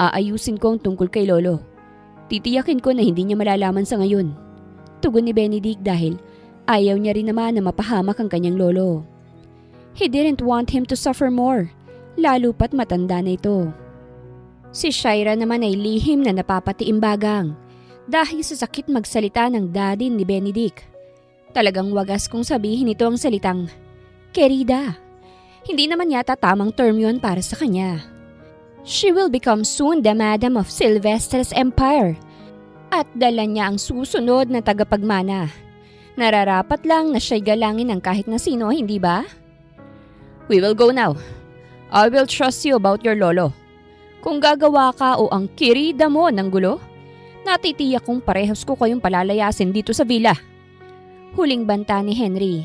Aayusin ko ang tungkol kay Lolo. Titiyakin ko na hindi niya malalaman sa ngayon. Tugon ni Benedict dahil ayaw niya rin naman na mapahamak ang kanyang lolo. He didn't want him to suffer more, lalo pat matanda na ito. Si Shaira naman ay lihim na napapatiimbagang dahil sa sakit magsalita ng daddy ni Benedict. Talagang wagas kong sabihin ito ang salitang, Querida. Hindi naman yata tamang term yun para sa kanya. She will become soon the Madam of Silvestre's Empire. At dala niya ang susunod na tagapagmana. Nararapat lang na siya'y galangin ng kahit na sino, hindi ba? We will go now. I will trust you about your lolo. Kung gagawa ka o ang kirida mo ng gulo, natitiyak kong parehas ko kayong palalayasin dito sa villa. Huling banta ni Henry.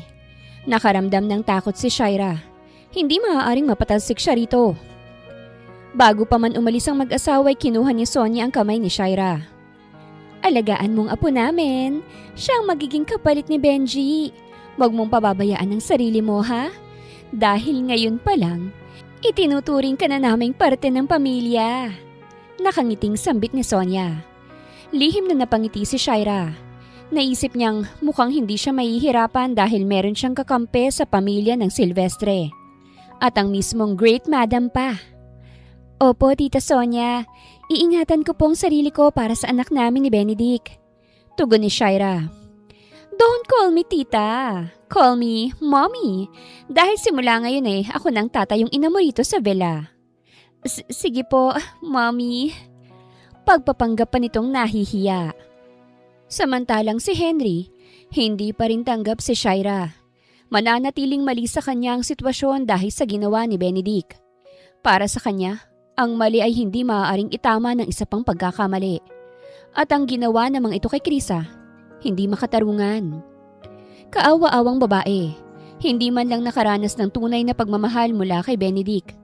Nakaramdam ng takot si Shaira. Hindi maaaring mapatalsik siya rito. Bago pa man umalis ang mag-asawa ay kinuha ni Sonia ang kamay ni Shaira. Alagaan mong apo namin. Siya ang magiging kapalit ni Benji. Huwag mong pababayaan ang sarili mo, ha? Dahil ngayon pa lang, itinuturing ka na naming parte ng pamilya. Nakangiting sambit ni Sonia. Lihim na napangiti si Shaira. Naisip niyang mukhang hindi siya mahihirapan dahil meron siyang kakampi sa pamilya ng Silvestre. At ang mismong Great Madam pa. Opo, Tita Sonia. Iingatan ko pong sarili ko para sa anak namin ni Benedict. Tugon ni Shaira. Don't call me Tita. Call me Mommy. Dahil simula ngayon ako nang tatayong ina mo rito sa villa. Sige po, Mommy. Pagpapanggap pa nitong nahihiya. Samantalang si Henry, hindi pa rin tanggap si Shaira. Mananatiling mali sa kanya ang sitwasyon dahil sa ginawa ni Benedict. Para sa kanya, ang mali ay hindi maaaring itama ng isa pang pagkakamali. At ang ginawa namang ito kay Krisa, hindi makatarungan. Kaawa-awang babae, hindi man lang nakaranas ng tunay na pagmamahal mula kay Benedict.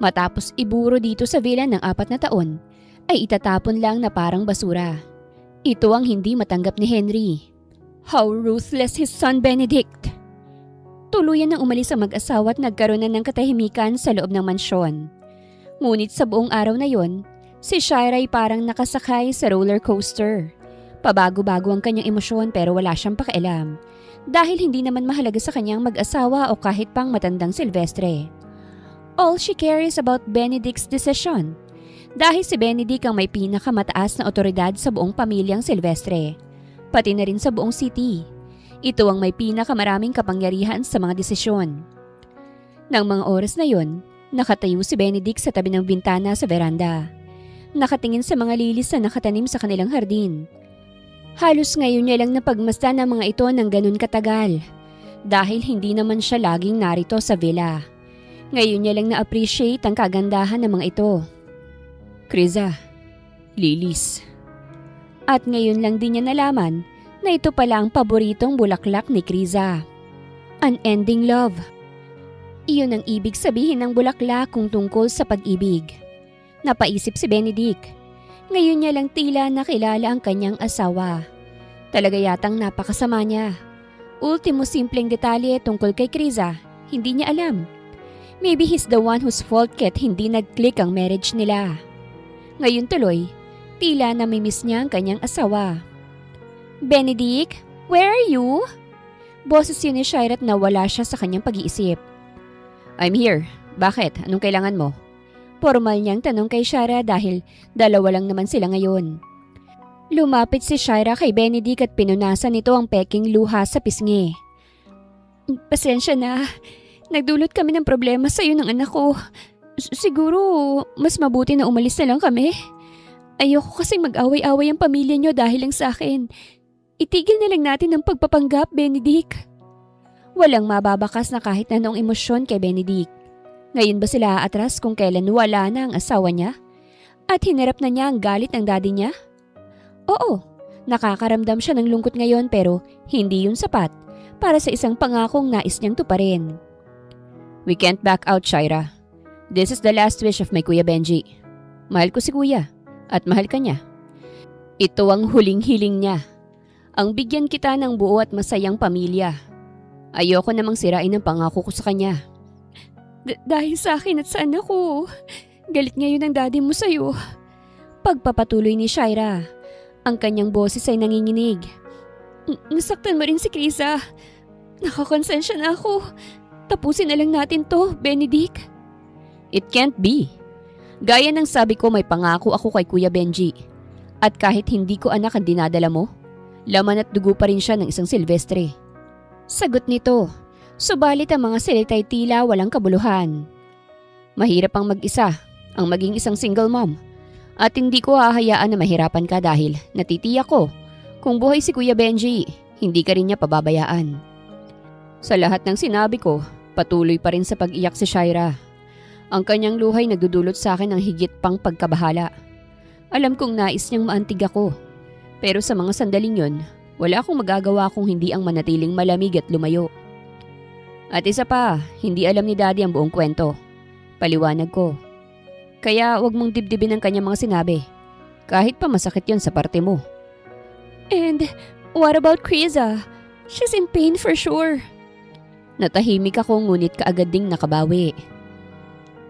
Matapos iburo dito sa villa ng 4 na taon, ay itatapon lang na parang basura. Ito ang hindi matanggap ni Henry. How ruthless his son Benedict! Tuluyan nang umalis ang mag-asawa at nagkaroon na ng katahimikan sa loob ng mansyon. Ngunit sa buong araw na yon, si Shaira ay parang nakasakay sa roller coaster. Pabago-bago ang kanyang emosyon pero wala siyang pakialam. Dahil hindi naman mahalaga sa kanyang mag-asawa o kahit pang matandang Silvestre. All she cares about Benedict's decision. Dahil si Benedict ang may pinakamataas na otoridad sa buong pamilyang Silvestre. Pati na rin sa buong city. Ito ang may pinakamaraming kapangyarihan sa mga desisyon. Nang mga oras na yon, nakatayo si Benedict sa tabi ng bintana sa veranda. Nakatingin sa mga lilis na nakatanim sa kanilang hardin. Halos ngayon niya lang napagmasdan ang mga ito ng ganun katagal. Dahil hindi naman siya laging narito sa villa. Ngayon niya lang na-appreciate ang kagandahan ng mga ito. Krisa, lilis. At ngayon lang din niya nalaman na ito pala ang paboritong bulaklak ni Krisa. Unending love. Iyon ang ibig sabihin ng bulaklak kung tungkol sa pag-ibig. Napaisip si Benedict. Ngayon niya lang tila nakilala ang kanyang asawa. Talaga yatang napakasama niya. Ultimo simpleng detalye tungkol kay Krisa, hindi niya alam. Maybe he's the one whose fault ket hindi nag-click ang marriage nila. Ngayon tuloy, tila namimiss niya ang kanyang asawa. Benedict, where are you? Boses yun ni Shaira at nawala siya sa kanyang pag-iisip. I'm here. Bakit? Anong kailangan mo? Formal niyang tanong kay Shaira dahil dalawa lang naman sila ngayon. Lumapit si Shaira kay Benedict at pinunasan nito ang peking luha sa pisngi. Pasensya na. Nagdulot kami ng problema sa iyo ng anak ko. Siguro mas mabuti na umalis na lang kami. Ayoko kasing mag-away-away ang pamilya niyo dahil lang sa akin. Itigil na lang natin ang pagpapanggap, Benedict. Walang mababakas na kahit na anong emosyon kay Benedict. Ngayon ba sila aatras kung kailan wala na ang asawa niya? At hinarap na niya ang galit ng daddy niya? Oo, nakakaramdam siya ng lungkot ngayon pero hindi yun sapat para sa isang pangakong nais niyang tuparin. We can't back out, Shaira. This is the last wish of my Kuya Benji. Mahal ko si Kuya at mahal ka niya. Ito ang huling hiling niya. Ang bigyan kita ng buo at masayang pamilya. Ayoko namang sirain ang pangako ko sa kanya. Dahil sa akin at sa anak ko. Galit ngayon ang daddy mo sa'yo. Pagpapatuloy ni Shaira, ang kanyang boses ay nanginginig. Nasaktan mo rin si Krisa. Nakakonsensya na ako. Tapusin na lang natin to, Benedict. It can't be. Gaya ng sabi ko, may pangako ako kay Kuya Benji. At kahit hindi ko anak ang dinadala mo, laman at dugo pa rin siya ng isang Silvestre. Sagot nito, subalit ang mga salita'y tila walang kabuluhan. Mahirap ang mag-isa, ang maging isang single mom. At hindi ko hahayaan na mahirapan ka dahil natitiyak ko, kung buhay si Kuya Benji, hindi ka rin niya pababayaan. Sa lahat ng sinabi ko, patuloy pa rin sa pag-iyak si Shaira. Ang kanyang luhay nagdudulot sa akin ng higit pang pagkabahala. Alam kong nais niyang maantig ako. Pero sa mga sandaling yon, wala akong magagawa kung hindi ang manatiling malamig at lumayo. At isa pa, hindi alam ni Daddy ang buong kwento. Paliwanag ko. Kaya wag mong dibdibin ang kanyang mga sinabi. Kahit pa masakit yon sa parte mo. And what about Krisa? She's in pain for sure. Natahimik ako ngunit kaagad ding nakabawi.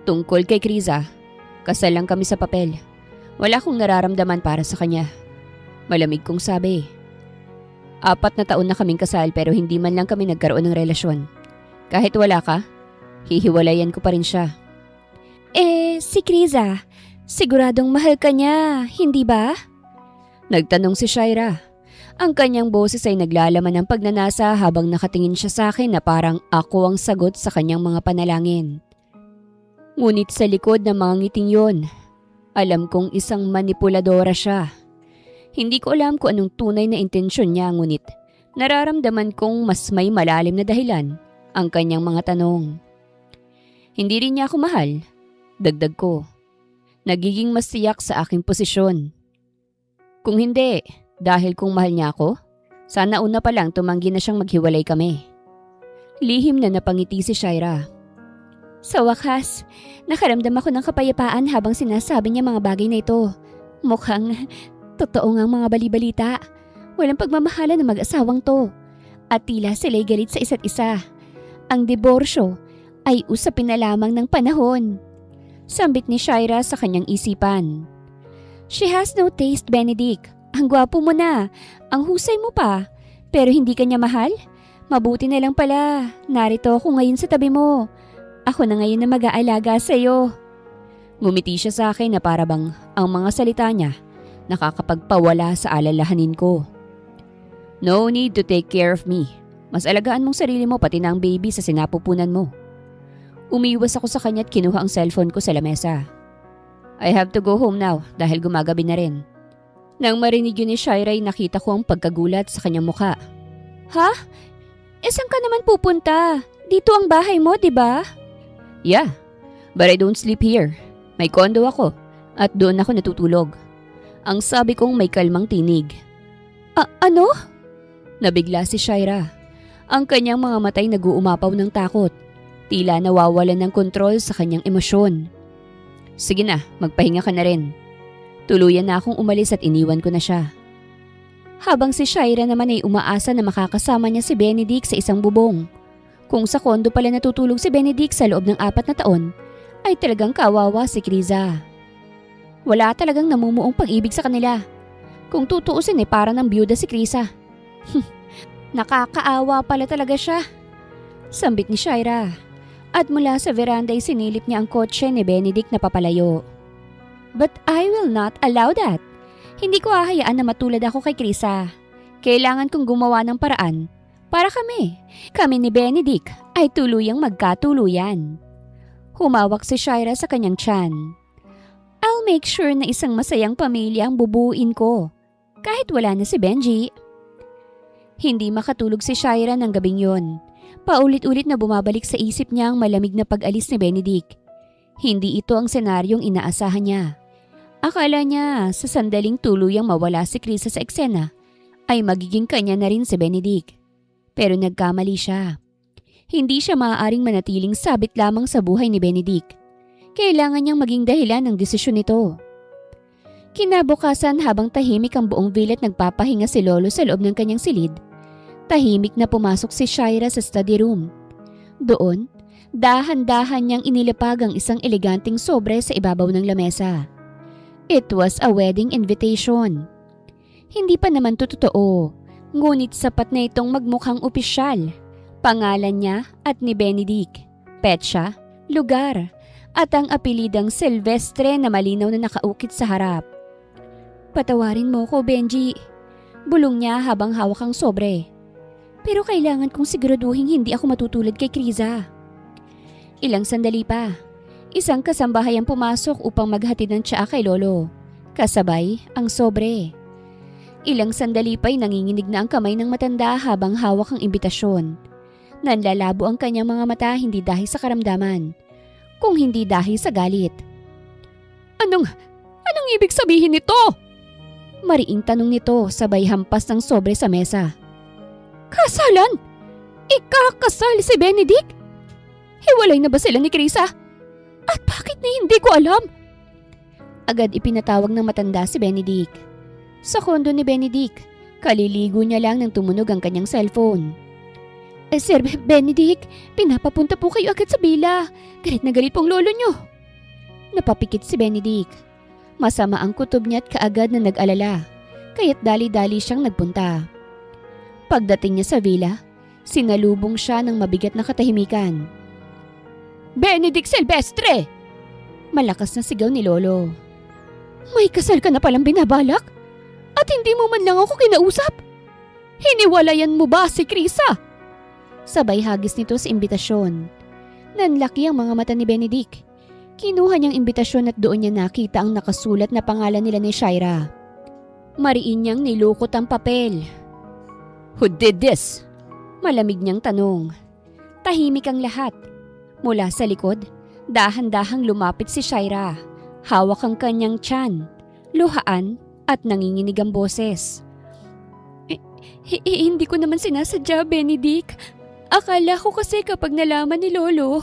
Tungkol kay Krisa, kasal lang kami sa papel. Wala akong nararamdaman para sa kanya. Malamig kong sabi. 4 na taon na kaming kasal pero hindi man lang kami nagkaroon ng relasyon. Kahit wala ka, hihiwalayan ko pa rin siya. Si Krisa, siguradong mahal ka niya, hindi ba? Nagtanong si Shaira. Ang kanyang boses ay naglalaman ng pagnanasa habang nakatingin siya sa akin na parang ako ang sagot sa kanyang mga panalangin. Ngunit sa likod ng mga ngiting yon, alam kong isang manipuladora siya. Hindi ko alam kung anong tunay na intensyon niya ngunit nararamdaman kong mas may malalim na dahilan ang kanyang mga tanong. Hindi rin niya ako mahal, dagdag ko. Nagiging mas tiyak sa aking posisyon. Kung hindi, dahil kung mahal niya ako, sana una pa lang tumanggi na siyang maghiwalay kami. Lihim na napangiti si Shaira. Sa wakas, nakaramdam ako ng kapayapaan habang sinasabi niya mga bagay na ito. Mukhang totoo ngang mga balibalita. Walang pagmamahala ng mag-asawang to. At tila sila'y galit sa isa't isa. Ang diborsyo ay usapin na lamang ng panahon. Sambit ni Shaira sa kanyang isipan. She has no taste, Benedict. Ang gwapo mo na. Ang husay mo pa. Pero hindi ka niya mahal? Mabuti na lang pala. Narito ako ngayon sa tabi mo. Ako na ngayon na mag-aalaga sa'yo. Ngumiti siya sa akin na parabang ang mga salita niya nakakapagpawala sa alalahanin ko. No need to take care of me. Mas alagaan mong sarili mo pati na ang baby sa sinapupunan mo. Umiwas ako sa kanya at kinuha ang cellphone ko sa lamesa. I have to go home now dahil gumagabi na rin. Nang marinig yun ni Shaira ay nakita ko ang pagkagulat sa kanyang mukha. Ha? Saan ka naman pupunta? Dito ang bahay mo, di ba? Yeah, but I don't sleep here. May kondo ako at doon ako natutulog. Ang sabi kong may kalmang tinig. Ano? Nabigla si Shaira. Ang kanyang mga matay nag-uumapaw ng takot. Tila nawawalan ng kontrol sa kanyang emosyon. Sige na, magpahinga ka na rin. Tuluyan na akong umalis at iniwan ko na siya. Habang si Shaira naman ay umaasa na makakasama niya si Benedict sa isang bubong. Kung sa kondo pala natutulog si Benedict sa loob ng 4 na taon, ay talagang kawawa si Krisa. Wala talagang namumuong pag-ibig sa kanila. Kung tutuusin ay para ng byuda si Krisa. Nakakaawa pala talaga siya. Sambit ni Shaira. At mula sa veranda ay sinilip niya ang kotse ni Benedict na papalayo. But I will not allow that. Hindi ko hahayaan na matulad ako kay Krisa. Kailangan kong gumawa ng paraan para kami ni Benedict ay tuluyang magkatuluyan. Humawak si Shaira sa kanyang tiyan. I'll make sure na isang masayang pamilya ang bubuuin ko, kahit wala na si Benji. Hindi makatulog si Shaira ng gabing yon. Paulit-ulit na bumabalik sa isip niya ang malamig na pag-alis ni Benedict. Hindi ito ang senaryong inaasahan niya. Akala niya sa sandaling tuluyang mawala si Krisa sa eksena, ay magiging kanya na rin si Benedict. Pero nagkamali siya. Hindi siya maaaring manatiling sabit lamang sa buhay ni Benedict. Kailangan niyang maging dahilan ng desisyon nito. Kinabukasan habang tahimik ang buong villa at nagpapahinga si Lolo sa loob ng kanyang silid, tahimik na pumasok si Shaira sa study room. Doon, dahan-dahan niyang inilapag ang isang eleganteng sobre sa ibabaw ng lamesa. It was a wedding invitation. Hindi pa naman to totoo, ngunit sapat na itong magmukhang opisyal. Pangalan niya at ni Benedict, petsa, lugar, at ang apelidang Silvestre na malinaw na nakaukit sa harap. Patawarin mo ko, Benji. Bulong niya habang hawak ang sobre. Pero kailangan kong siguraduhin hindi ako matutulad kay Kriza. Ilang sandali pa. Isang kasambahay ang pumasok upang maghatid ng tsaa kay Lolo. Kasabay ang sobre. Ilang sandali pa'y nanginginig na ang kamay ng matanda habang hawak ang imbitasyon. Nanlalabo ang kanyang mga mata hindi dahil sa karamdaman, kung hindi dahil sa galit. Anong ibig sabihin nito? Mariing tanong nito sabay hampas ng sobre sa mesa. Kasalan? Ikakasal si Benedict? Hiwalay na ba sila ni Krisa? At bakit na hindi ko alam? Agad ipinatawag ng matanda si Benedict. Sa kondo ni Benedict, kaliligo niya lang nang tumunog ang kanyang cellphone. Sir Benedict, pinapapunta po kayo agad sa bila. Galit na galit pong lolo niyo. Napapikit si Benedict. Masama ang kutob niya at kaagad na nag-alala, kaya't dali-dali siyang nagpunta. Pagdating niya sa villa, sinalubong siya ng mabigat na katahimikan. Benedict Silvestre! Malakas na sigaw ni Lolo. May kasal ka na palang binabalak? At hindi mo man lang ako kinausap? Hiniwalayan mo ba si Krisa? Sabay hagis nito sa imbitasyon. Nanlaki ang mga mata ni Benedict. Kinuha niyang imbitasyon at doon niya nakita ang nakasulat na pangalan nila ni Shaira. Mariin niyang nilukot ang papel. Who did this? Malamig niyang tanong. Tahimik ang lahat. Mula sa likod, dahan-dahang lumapit si Shaira. Hawak ang kanyang tiyan, luhaan at nanginginig ang boses. Hindi ko naman sinasadya, Benedict. Akala ko kasi kapag nalaman ni Lolo,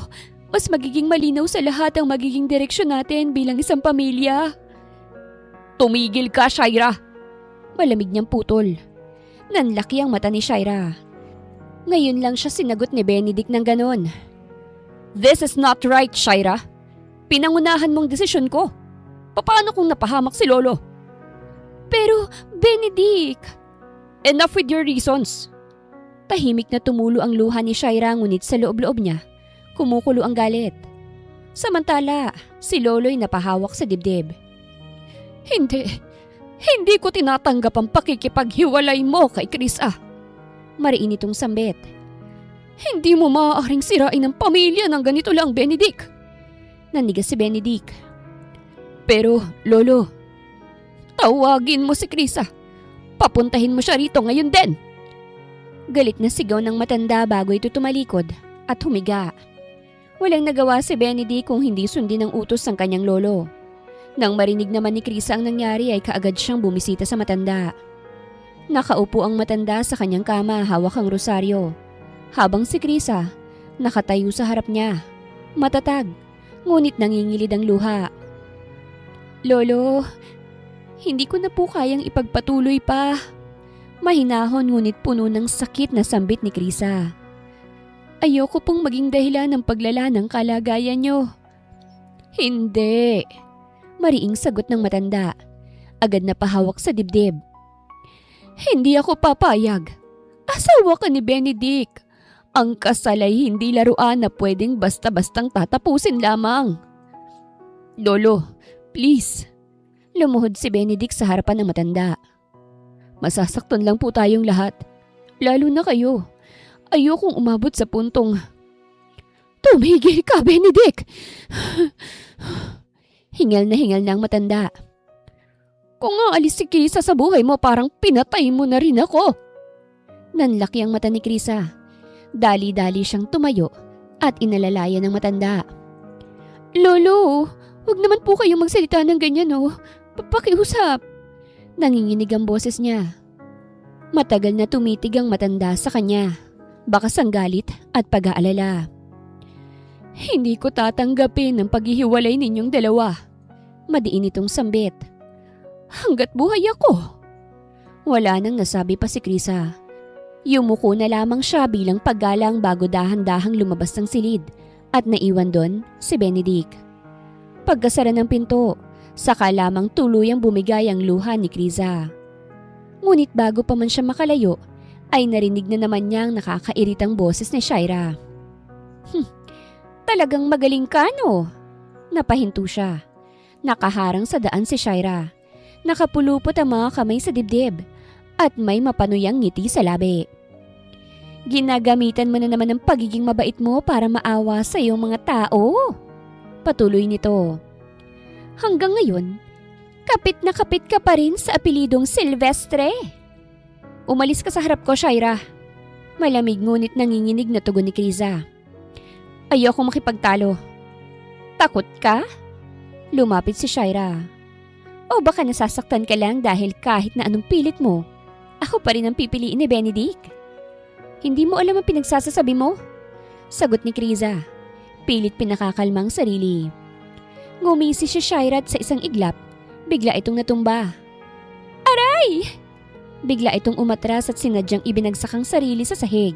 mas magiging malinaw sa lahat ang magiging direksyon natin bilang isang pamilya. Tumigil ka, Shaira! Malamig niyang putol. Nanlaki ang mata ni Shaira. Ngayon lang siya sinagot ni Benedict ng ganon. This is not right, Shaira. Pinangunahan mong desisyon ko. Paano kung napahamak si Lolo? Pero, Benedict! Enough with your reasons. Tahimik na tumulo ang luha ni Shaira ngunit sa loob-loob niya, kumukulo ang galit. Samantala, si Lolo'y napahawak sa dibdib. Hindi ko tinatanggap ang pakikipaghiwalay mo kay Krisa. Mariin itong sambit. Hindi mo maaaring sirain ang pamilya ng ganito lang, Benedict. Nanigas si Benedict. Pero, Lolo, tawagin mo si Krisa. Papuntahin mo siya rito ngayon din. Galit na sigaw ng matanda bago ito tumalikod at humiga. Walang nagawa si Benedict kung hindi sundin ang utos ng kanyang lolo. Nang marinig naman ni Krisa ang nangyari ay kaagad siyang bumisita sa matanda. Nakaupo ang matanda sa kanyang kama hawak ang rosaryo. Habang si Krisa, nakatayo sa harap niya. Matatag, ngunit nangingilid ang luha. Lolo, hindi ko na po kayang ipagpatuloy pa. Mahinahon ngunit puno ng sakit na sambit ni Krisa. Ayoko pong maging dahilan ng paglala ng kalagayan niyo. Hindi. Mariing sagot ng matanda. Agad na pahawak sa dibdib. Hindi ako papayag. Asawa ka ni Benedict. Ang kasal ay hindi laruan na pwedeng basta-bastang tatapusin lamang. Lolo, please. Lumuhod si Benedict sa harapan ng matanda. Masasaktan lang po tayong lahat. Lalo na kayo. Ayokong umabot sa puntong... Tumigil ka, Benedict! Hingal na ang matanda. Kung aalis si Krisa sa buhay mo, parang pinatay mo na rin ako. Nanlaki ang mata ni Krisa. Dali-dali siyang tumayo at inalalayan ng matanda. Lolo, huwag naman po kayong magsalita ng ganyan, oh. Pakiusap. Nanginginig ang boses niya. Matagal na tumitig ang matanda sa kanya. bakas ang galit at pag-aalala. Hindi ko tatanggapin ang paghihiwalay ninyong dalawa. Madiin itong sambit. Hanggat buhay ako. Wala nang nasabi pa si Krisa. Yumuko na lamang siya bilang paggalang bago dahan-dahang lumabas ng silid at naiwan doon si Benedict. Pagkasara ng pinto, saka lamang tuluyang bumigay ang luha ni Krisa. Ngunit bago pa man siya makalayo, ay narinig na naman niya ang nakakairitang boses ni Shaira. Talagang magaling ka, no? Napahinto siya. Nakaharang sa daan si Shaira. Nakapulupot ang mga kamay sa dibdib at may mapanuyang ngiti sa labi. Ginagamitan mo na naman ng pagiging mabait mo para maawa sa iyong mga tao. Patuloy nito. Hanggang ngayon, kapit na kapit ka pa rin sa apelidong Silvestre. Umalis ka sa harap ko, Shaira. Malamig ngunit nanginginig na tugon ni Krisa. Ayoko makipagtalo. Takot ka? Lumapit si Shaira. O baka nasasaktan ka lang dahil kahit na anong pilit mo, ako pa rin ang pipiliin ni Benedict. Hindi mo alam ang pinagsasasabi mo? Sagot ni Krisa. Pilit pinakakalmang sarili. Ngumisi si Shaira at sa isang iglap, bigla itong natumba. Aray! Bigla itong umatras at sinadyang ibinagsak ang sarili sa sahig.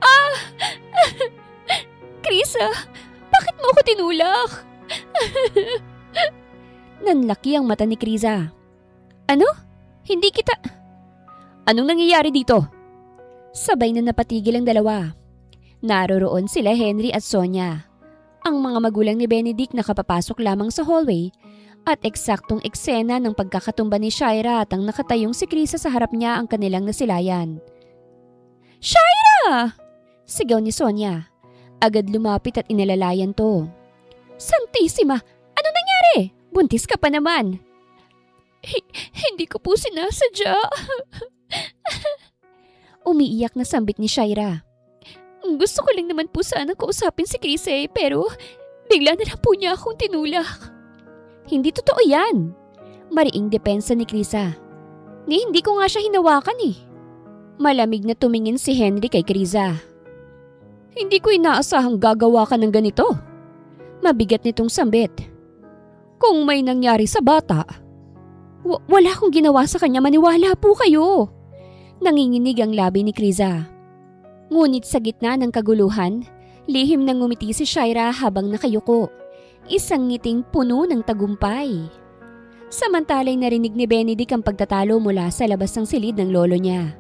Ah! Krisa, bakit mo ako tinulak? Nanlaki ang mata ni Krisa. Ano? Hindi kita... Anong nangyayari dito? Sabay na napatigil ang dalawa. Naroroon sila Henry at Sonia. Ang mga magulang ni Benedict nakapapasok lamang sa hallway at eksaktong eksena ng pagkakatumba ni Shaira at ang nakatayong si Krisa sa harap niya ang kanilang nasilayan. Shaira! Sigaw ni Sonia. Agad lumapit at inalalayan to. Santissima! Ano nangyari? Buntis ka pa naman. Hindi ko po sinasadya. Umiiyak na sambit ni Shaira. Gusto ko lang naman po sana kausapin si Chris pero bigla na lang po niya akong tinulak. Hindi totoo yan. Mariing depensa ni Krisa. Hindi ko nga siya hinawakan eh. Malamig na tumingin si Henry kay Krisa. Hindi ko inaasahang gagawa ka ng ganito. Mabigat nitong sambit. Kung may nangyari sa bata, wala akong ginawa sa kanya, maniwala po kayo. Nanginginig ang labi ni Krisa. Ngunit sa gitna ng kaguluhan, lihim nang ngumiti si Shaira habang nakayuko. Isang ngiting puno ng tagumpay. Samantalay narinig ni Benedict ang pagtatalo mula sa labas ng silid ng lolo niya.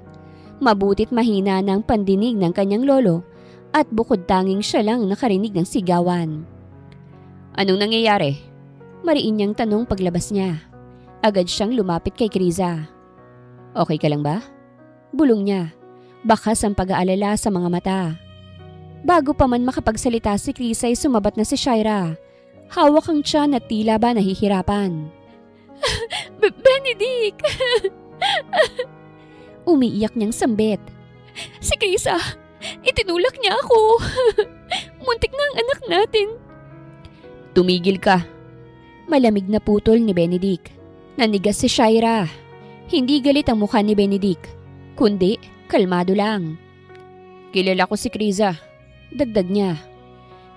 Mabutit mahina ng pandinig ng kanyang lolo at bukod tanging siya lang nakarinig ng sigawan. Anong nangyayari? Mariin niyang tanong paglabas niya. Agad siyang lumapit kay Krisa. Okay ka lang ba? Bulong niya. Bakas ang pag-aalala sa mga mata. Bago pa man makapagsalita si Krisa ay sumabat na si Shaira. Hawak ang tiyan at tila ba nahihirapan. Benedict! Umiiyak niyang sambit. Si Krisa, itinulak niya ako. Muntik na ang anak natin. Tumigil ka. Malamig na putol ni Benedict. Nanigas si Shaira. Hindi galit ang mukha ni Benedict, kundi kalmado lang. Kilala ko si Krisa. Dagdag niya.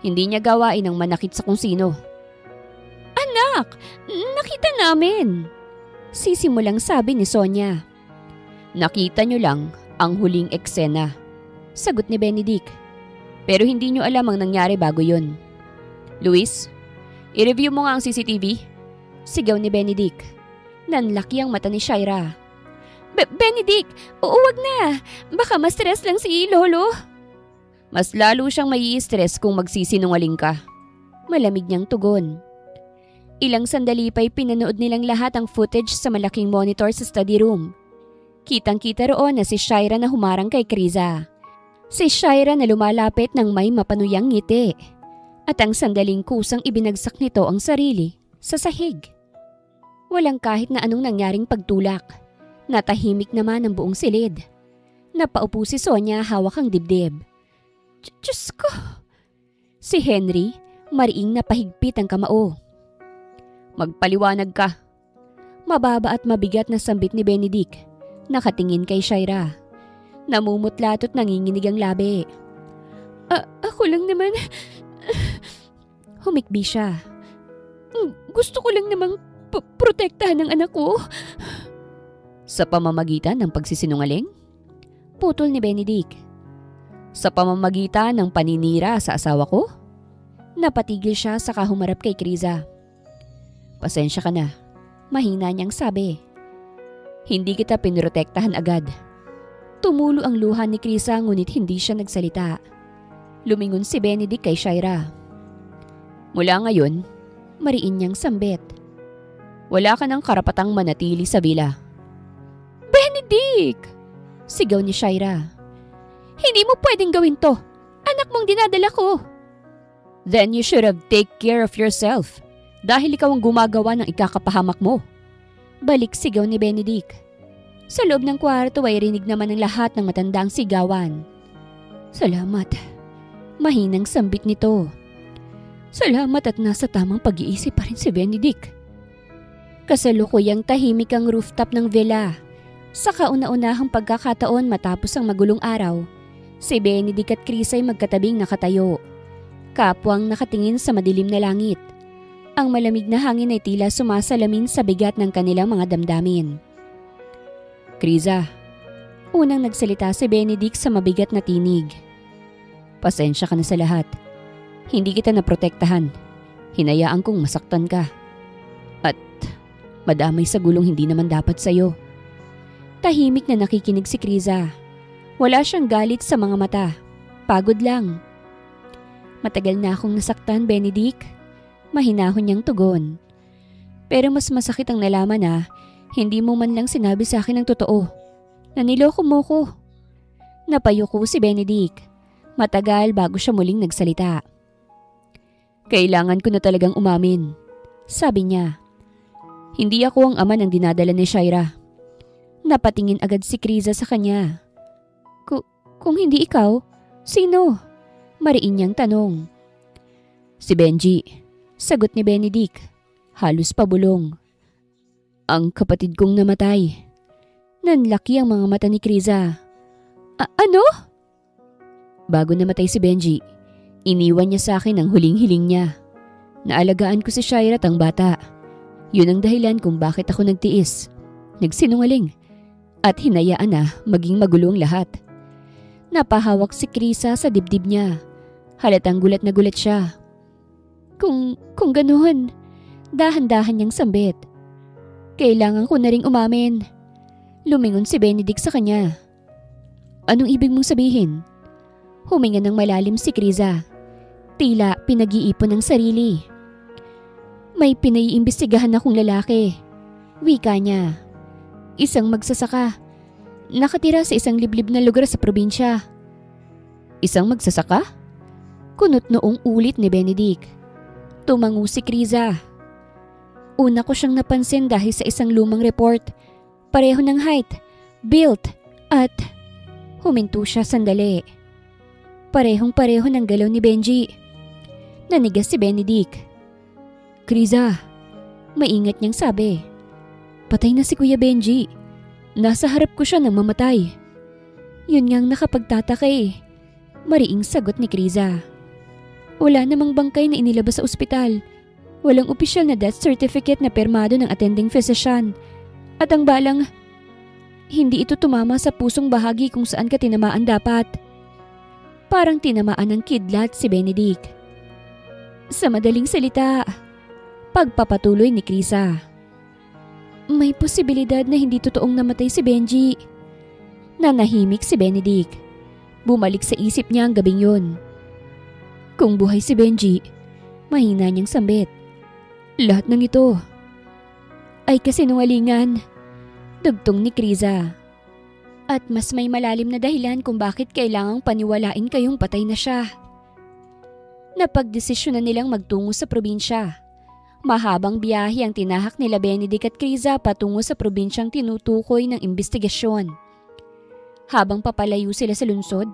Hindi niya gawain ang manakit sa kung sino. Anak, nakita namin. Sisimulang sabi ni Sonia. Nakita niyo lang ang huling eksena. Sagot ni Benedict. Pero hindi niyo alam ang nangyari bago yun. Luis, i-review mo nga ang CCTV. Sigaw ni Benedict. Nanlaki ang mata ni Shaira. Benedict, wag na. Baka ma-stress lang si Lolo. Mas lalo siyang mai-stress kung magsisinungaling ka. Malamig niyang tugon. Ilang sandali pa'y pinanood nilang lahat ang footage sa malaking monitor sa study room. Kitang-kita roon na si Shaira na humarang kay Krisa. Si Shaira na lumalapit ng may mapanuyang ngiti. At ang sandaling kusang ibinagsak nito ang sarili sa sahig. Walang kahit na anong nangyaring pagtulak. Natahimik naman ang buong silid. Napaupo si Sonia hawak ang dibdib. Diyos ko! Si Henry, mariing napahigpit ang kamao. Magpaliwanag ka. Mababa at mabigat na sambit ni Benedict. Nakatingin kay Shaira. Namumutla't nanginginig ang labi. Ako lang naman. Humikbi siya. Gusto ko lang namang protektahan ng anak ko. Sa pamamagitan ng pagsisinungaling? Putol ni Benedict. Sa pamamagitan ng paninira sa asawa ko? Napatigil siya saka humarap kay Kriza. Pasensya ka na. Mahina niyang sabi. Hindi kita pinrotektahan agad. Tumulo ang luha ni Kriza ngunit hindi siya nagsalita. Lumingon si Benedict kay Shaira. Mula ngayon, mariin niyang sambit. Wala ka ng karapatang manatili sa villa. Benedict! Sigaw ni Shaira. Hindi mo pwedeng gawin to. Anak mong dinadala ko. Then you should have take care of yourself. Dahil ikaw ang gumagawa ng ikakapahamak mo. Balik sigaw ni Benedict. Sa loob ng kwarto ay rinig naman ng lahat ng matandang sigawan. Salamat. Mahinang sambit nito. Salamat at nasa tamang pag-iisip pa rin si Benedict. Kasalukuyang tahimik ang rooftop ng villa. Sa kauna-unahang pagkakataon matapos ang magulong araw, si Benedict at Chris ay magkatabing nakatayo. Kapwang nakatingin sa madilim na langit. Ang malamig na hangin ay tila sumasalamin sa bigat ng kanilang mga damdamin. Kriza, unang nagsalita si Benedict sa mabigat na tinig. Pasensya ka na sa lahat. Hindi kita naprotektahan. Hinayaan kong masaktan ka. At madamay sa gulong hindi naman dapat sa'yo. Tahimik na nakikinig si Kriza. Wala siyang galit sa mga mata. Pagod lang. Matagal na akong nasaktan, Benedict. Mahinahon niyang tugon. Pero mas masakit ang nalaman na hindi mo man lang sinabi sa akin ang totoo. Na niloko mo ko. Napayuko si Benedict. Matagal bago siya muling nagsalita. Kailangan ko na talagang umamin. Sabi niya. Hindi ako ang ama ng dinadala ni Shaira. Napatingin agad si Kriza sa kanya. Kung hindi ikaw, sino? Mariin niyang tanong. Si Benji. Sagot ni Benedict. Halos pabulong. Ang kapatid kong namatay. Nanlaki ang mga mata ni Kriza. Ano? Bago namatay si Benji, iniwan niya sa akin ang huling hiling niya. Naalagaan ko si Shaira at ang bata. Yun ang dahilan kung bakit ako nagtiis. Nagsinungaling. At hinayaan na maging magulo ang lahat. Napahawak si Kriza sa dibdib niya. Halatang gulat na gulat siya. Kung ganoon, dahan-dahan niyang sambit. Kailangan ko na ring umamin. Lumingon si Benedict sa kanya. Anong ibig mong sabihin? Huminga ng malalim si Kriza. Tila pinag-iipon ng sarili. May pinaiimbestigahan akong lalaki. Wika niya. Isang magsasaka. Nakatira sa isang liblib na lugar sa probinsya. Isang magsasaka? Kunot noong ulit ni Benedict. Tumango si Kriza. Una ko siyang napansin dahil sa isang lumang report. Pareho ng height, build, at... Huminto siya sandali. Parehong-pareho ng galaw ni Benji. Nanigas si Benedict. Kriza, maingat niyang sabi. Patay na si Kuya Benji. Nasa harap ko siya nang mamatay. Yun ngang nakapagtataka eh. Mariing sagot ni Kriza. Wala namang bangkay na inilabas sa ospital. Walang opisyal na death certificate na permado ng attending physician. At ang balang, hindi ito tumama sa pusong bahagi kung saan ka tinamaan dapat. Parang tinamaan ng kidlat si Benedict. Sa madaling salita, pagpapatuloy ni Kriza. May posibilidad na hindi totoong namatay si Benji. Nanahimik si Benedict. Bumalik sa isip niya ang gabing yun. Kung buhay si Benji, mahina niyang sambit. Lahat ng ito ay kasinungalingan. Dugtong ni Kriza. At mas may malalim na dahilan kung bakit kailangang paniwalain kayong patay na siya. Napagdesisyon na nilang magtungo sa probinsya. Mahabang biyahe ang tinahak nila Benedict at Kriza patungo sa probinsyang tinutukoy ng imbestigasyon. Habang papalayo sila sa lungsod,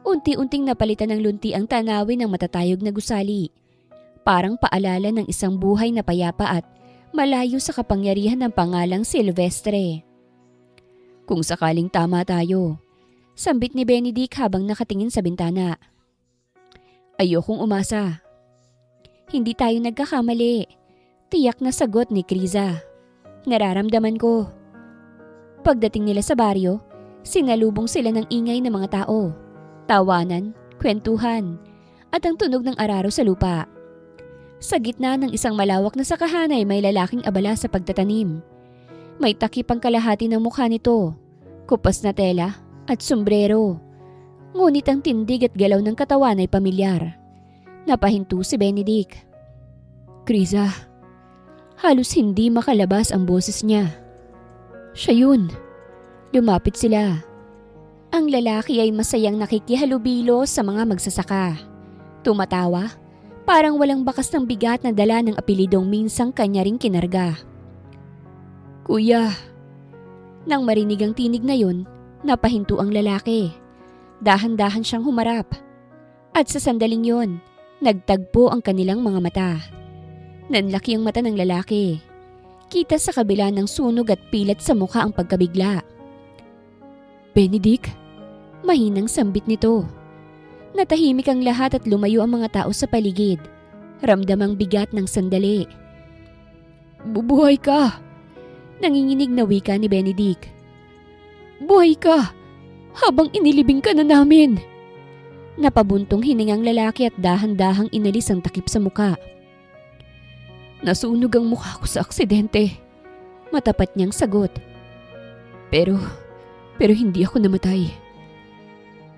unti-unting napalitan ng lunti ang tanawin ng matatayog na gusali. Parang paalala ng isang buhay na payapa at malayo sa kapangyarihan ng pangalang Silvestre. Kung sakaling tama tayo, Sambit ni Benedict habang nakatingin sa bintana. Ayokong umasa. Hindi tayo nagkakamali. Tiyak na sagot ni Kriza. Nararamdaman ko. Pagdating nila sa baryo, sinalubong sila ng ingay ng mga tao. Tawanan, kwentuhan, at ang tunog ng araro sa lupa. Sa gitna ng isang malawak na sakahan ay may lalaking abala sa pagtatanim. May takip ang kalahati ng mukha nito, kupas na tela at sombrero. Ngunit ang tindig at galaw ng katawan ay pamilyar. Napahinto si Benedict. Kriza, halos hindi makalabas ang boses niya. Siya yun. Lumapit sila. Ang lalaki ay masayang nakikihalubilo sa mga magsasaka. Tumatawa, parang walang bakas ng bigat na dala ng apelidong minsang kanya ring kinarga. Kuya. Nang marinig ang tinig na yun, napahinto ang lalaki. Dahan-dahan siyang humarap. At sa sandaling yon, nagtagpo ang kanilang mga mata. Nanlaki ang mata ng lalaki. Kita sa kabila ng sunog at pilat sa mukha ang pagkabigla. Benedict? Mahinang sambit nito. Natahimik ang lahat at lumayo ang mga tao sa paligid. Ramdam ang bigat ng sandali. Bubuhay ka! Nanginginig na wika ni Benedict. Buhay ka! Habang inilibing ka na namin! Napabuntong hiningang lalaki at dahan-dahang inalis ang takip sa muka. Nasunog ang mukha ko sa aksidente. Matapat niyang sagot. Pero hindi ako namatay.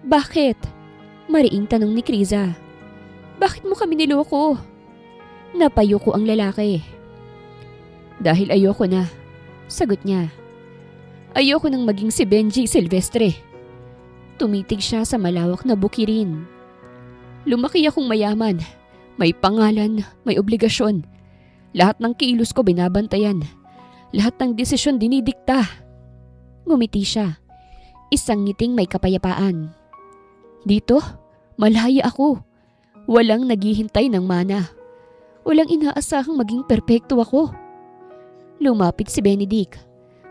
Bakit? Mariing tanong ni Kriza. Bakit mo kami niloko? Napayuko ang lalaki. Dahil ayoko na, sagot niya. Ayoko nang maging si Benji Silvestre. Tumitig siya sa malawak na bukirin. Lumaki akong mayaman. May pangalan, may obligasyon. Lahat ng kilos ko binabantayan. Lahat ng desisyon dinidikta. Ngumiti siya. Isang ngiting may kapayapaan. Dito, malaya ako. Walang naghihintay ng mana. Walang inaasahang maging perpekto ako. Lumapit si Benedict.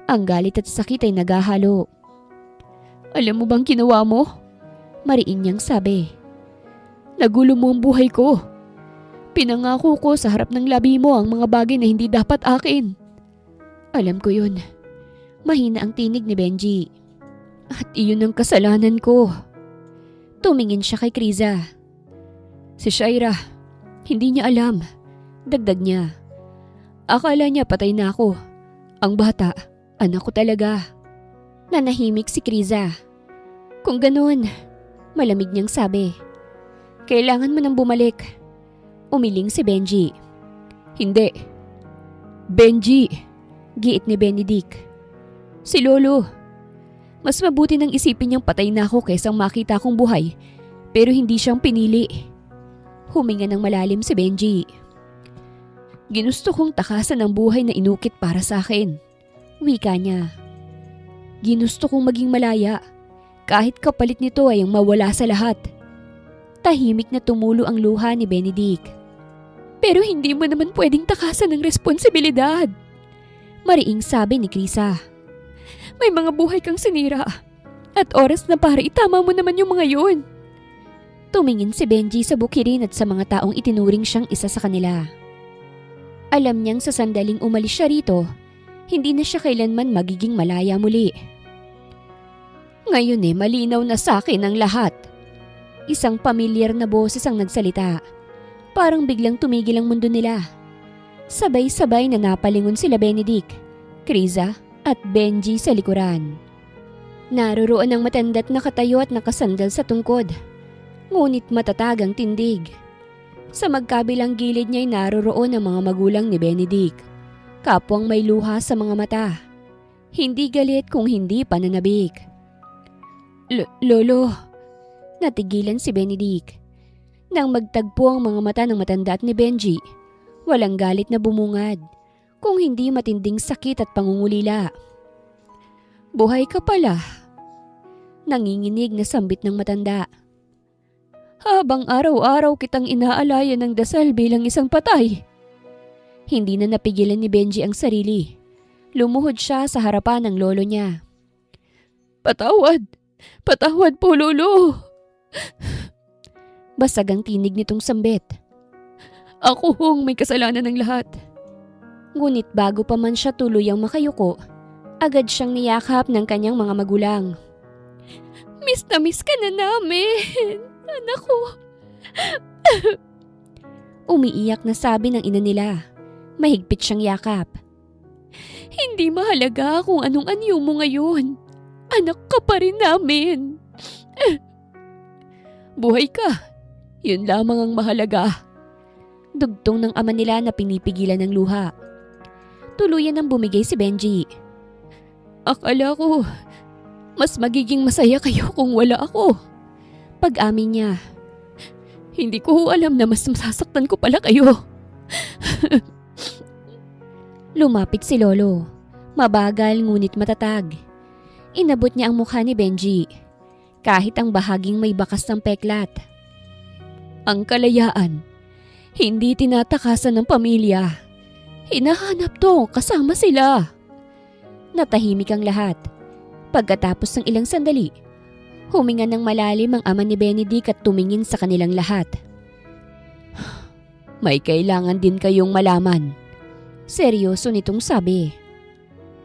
Ang galit at sakit ay naghahalo. Alam mo bang ginawa mo? Mariin niyang sabi. Nagulo mo ang buhay ko. Pinangako ko sa harap ng labi mo ang mga bagay na hindi dapat akin. Alam ko yun. Mahina ang tinig ni Benji. At iyon ang kasalanan ko. Tumingin siya kay Kriza. Si Shaira, hindi niya alam. Dagdag niya. Akala niya patay na ako. Ang bata, anak ko talaga. Nanahimik si Kriza. Kung ganoon, malamig niyang sabi. Kailangan mo nang bumalik. Umiling si Benji. Hindi. Benji, giit ni Benedict. Si Lolo. Mas mabuti nang isipin niyang patay na ako kaysa makita akong buhay, pero hindi siyang pinili. Huminga ng malalim si Benji. Ginusto kong takasan ang buhay na inukit para sa akin. Wika niya. Ginusto kong maging malaya, kahit kapalit nito ay ang mawala sa lahat. Tahimik na tumulo ang luha ni Benedict. Pero hindi mo naman pwedeng takasan ng responsibilidad. Mariing sabi ni Kriza. May mga buhay kang sinira. At oras na para itama mo naman yung mga yun. Tumingin si Benji sa bukirin at sa mga taong itinuring siyang isa sa kanila. Alam niyang sa sandaling umalis siya rito, hindi na siya kailanman magiging malaya muli. Ngayon malinaw na sa akin ang lahat. Isang pamilyar na boses ang nagsalita. Parang biglang tumigil ang mundo nila. Sabay-sabay na napalingon sila Benedict, Kriza at Benji sa likuran. Naroroon ang matanda't nakatayo at nakasandal sa tungkod. Ngunit matatag ang tindig. Sa magkabilang gilid niya'y naroroon ang mga magulang ni Benedict. Kapwang may luha sa mga mata. Hindi galit kung hindi pananabik. Lolo, natigilan si Benedict. Nang magtagpo ang mga mata ng matanda at ni Benji, walang galit na bumungad, kung hindi matinding sakit at pangungulila. Buhay ka pala. Nanginginig na sambit ng matanda. Habang araw-araw kitang inaalaya ng dasal bilang isang patay. Hindi na napigilan ni Benji ang sarili. Lumuhod siya sa harapan ng lolo niya. Patawad! Patawad po, Lolo. Basag ang tinig nitong sambit. Ako hong may kasalanan ng lahat. Ngunit bago pa man siya tuluyang makayuko, agad siyang niyakap ng kanyang mga magulang. Miss na miss ka na namin, anak ko. Umiiyak na sabi ng ina nila. Mahigpit siyang yakap. Hindi mahalaga kung anong anyo mo ngayon. Anak ka pa rin namin. Buhay ka. Yun lamang ang mahalaga. Dugtong ng ama nila na pinipigilan ng luha. Tuluyan nang bumigay si Benji. Akala ko, mas magiging masaya kayo kung wala ako. Pag-amin niya. Hindi ko alam na mas masasaktan ko pala kayo. Lumapit si Lolo. Mabagal ngunit matatag. Inabot niya ang mukha ni Benji. Kahit ang bahaging may bakas ng peklat. Ang kalayaan, hindi tinatakasan ng pamilya. Hinahanap to kasama sila. Natahimik ang lahat. Pagkatapos ng ilang sandali, huminga ng malalim ang ama ni Benedict at tumingin sa kanilang lahat. May kailangan din kayong malaman. Seryoso nitong sabi.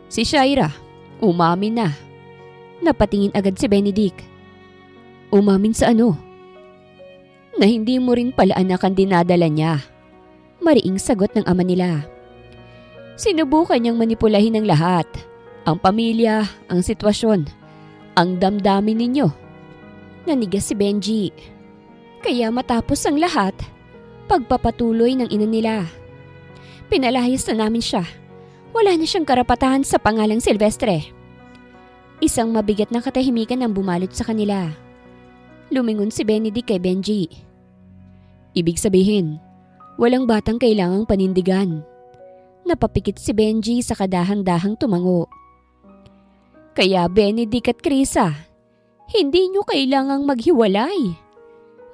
Si Shaira, umamin na. Napatingin agad si Benedict. Umamin sa ano? Na hindi mo rin pala anak ang dinadala niya. Mariing sagot ng ama nila. Sinubukan niyang manipulahin ang lahat. Ang pamilya, ang sitwasyon, ang damdamin ninyo. Nanigas si Benji. Kaya matapos ang lahat, pagpapatuloy ng ina nila. Pinalayas na namin siya. Wala na siyang karapatan sa pangalang Silvestre. Isang mabigat na katahimikan ang bumalot sa kanila. Lumingon si Benedict kay Benji. Ibig sabihin, walang batang kailangang panindigan. Napapikit si Benji sa kadahan-dahang tumango. Kaya Benedict at Krisa, hindi nyo kailangang maghiwalay.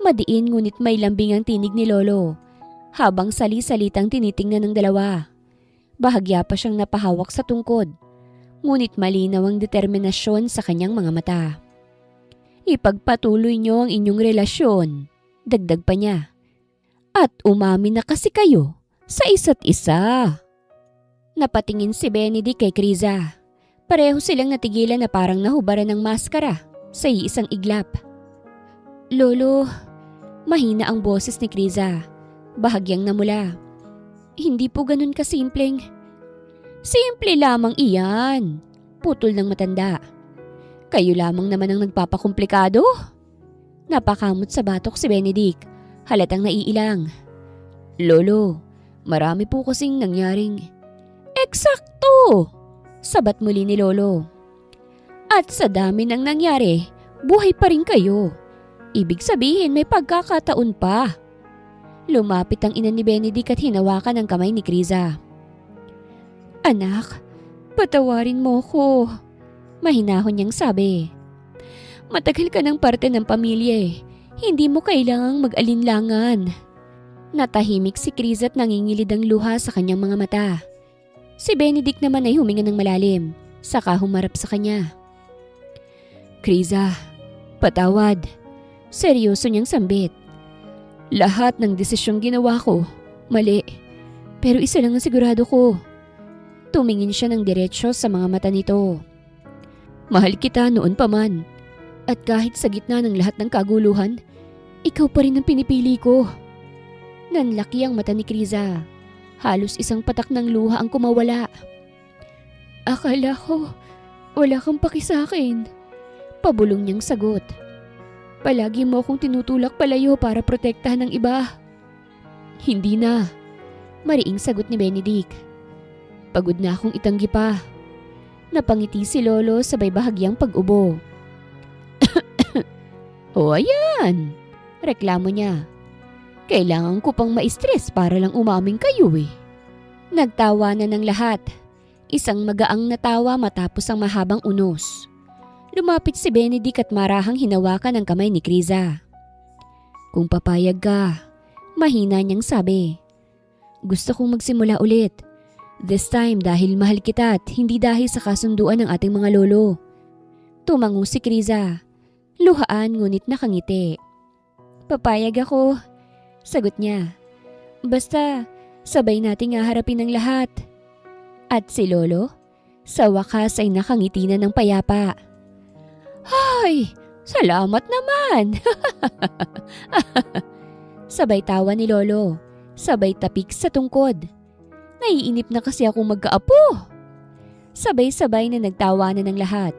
Madiin ngunit may lambing ang tinig ni Lolo, habang sali-salitang tinitingnan ng dalawa. Bahagya pa siyang napahawak sa tungkod, ngunit malinaw ang determinasyon sa kanyang mga mata. Ipagpatuloy nyo ang inyong relasyon, dagdag pa niya. At umamin na kasi kayo sa isa't isa. Napatingin si Benedict kay Krisa. Pareho silang natigilan na parang nahubaran ng maskara sa iisang iglap. Lolo, mahina ang boses ni Krisa. Bahagyang namula. Hindi po ganun kasimpleng. Simple lamang iyan. Putol ng matanda. Kayo lamang naman ang nagpapakomplikado. Napakamot sa batok si Benedict. Halatang naiilang. Lolo, marami po kasing nangyaring. Eksakto! Sabat muli ni Lolo. At sa dami ng nangyari, buhay pa rin kayo. Ibig sabihin may pagkakataon pa. Lumapit ang ina ni Benedict at hinawakan ang kamay ni Krisa. Anak, patawarin mo ko. Mahinahon niyang sabi. Matagal ka ng parte ng pamilya eh. Hindi mo kailangang mag-alinlangan. Natahimik si Krisa at nangingilid ang luha sa kanyang mga mata. Si Benedict naman ay huminga ng malalim, saka humarap sa kanya. Krisa, patawad. Seryoso niyang sambit. Lahat ng desisyong ginawa ko, mali. Pero isa lang ang sigurado ko. Tumingin siya ng diretsyo sa mga mata nito. Mahal kita noon pa man. At kahit sa gitna ng lahat ng kaguluhan, ikaw pa rin ang pinipili ko. Nanlaki ang mata ni Krisa. Halos isang patak ng luha ang kumawala. Akala ko, wala kang paki sa akin. Pabulong niyang sagot. Palagi mo akong tinutulak palayo para protektahan ng iba. Hindi na. Mariing sagot ni Benedict. Pagod na akong itanggi pa. Napangiti si Lolo sabay bahagyang pag-ubo. O ayan, reklamo niya. Kailangan ko pang ma-stress para lang umaming kayo eh. Nagtawanan ng lahat. Isang magaang natawa matapos ang mahabang unos. Lumapit si Benedict at marahang hinawakan ang kamay ni Krisa. Kung papayag ka, mahina niyang sabi. Gusto kong magsimula ulit. This time dahil mahal kita at hindi dahil sa kasunduan ng ating mga lolo. Tumango si Krisa. Luhaan ngunit nakangiti. Papayag ako, sagot niya. Basta, sabay nating haharapin ang lahat. At si Lolo, sa wakas ay nakangiti na ng payapa. Ay, salamat naman! Sabay tawa ni Lolo, sabay tapik sa tungkod. Naiinip na kasi akong magkaapo. Sabay-sabay na nagtawanan ng lahat.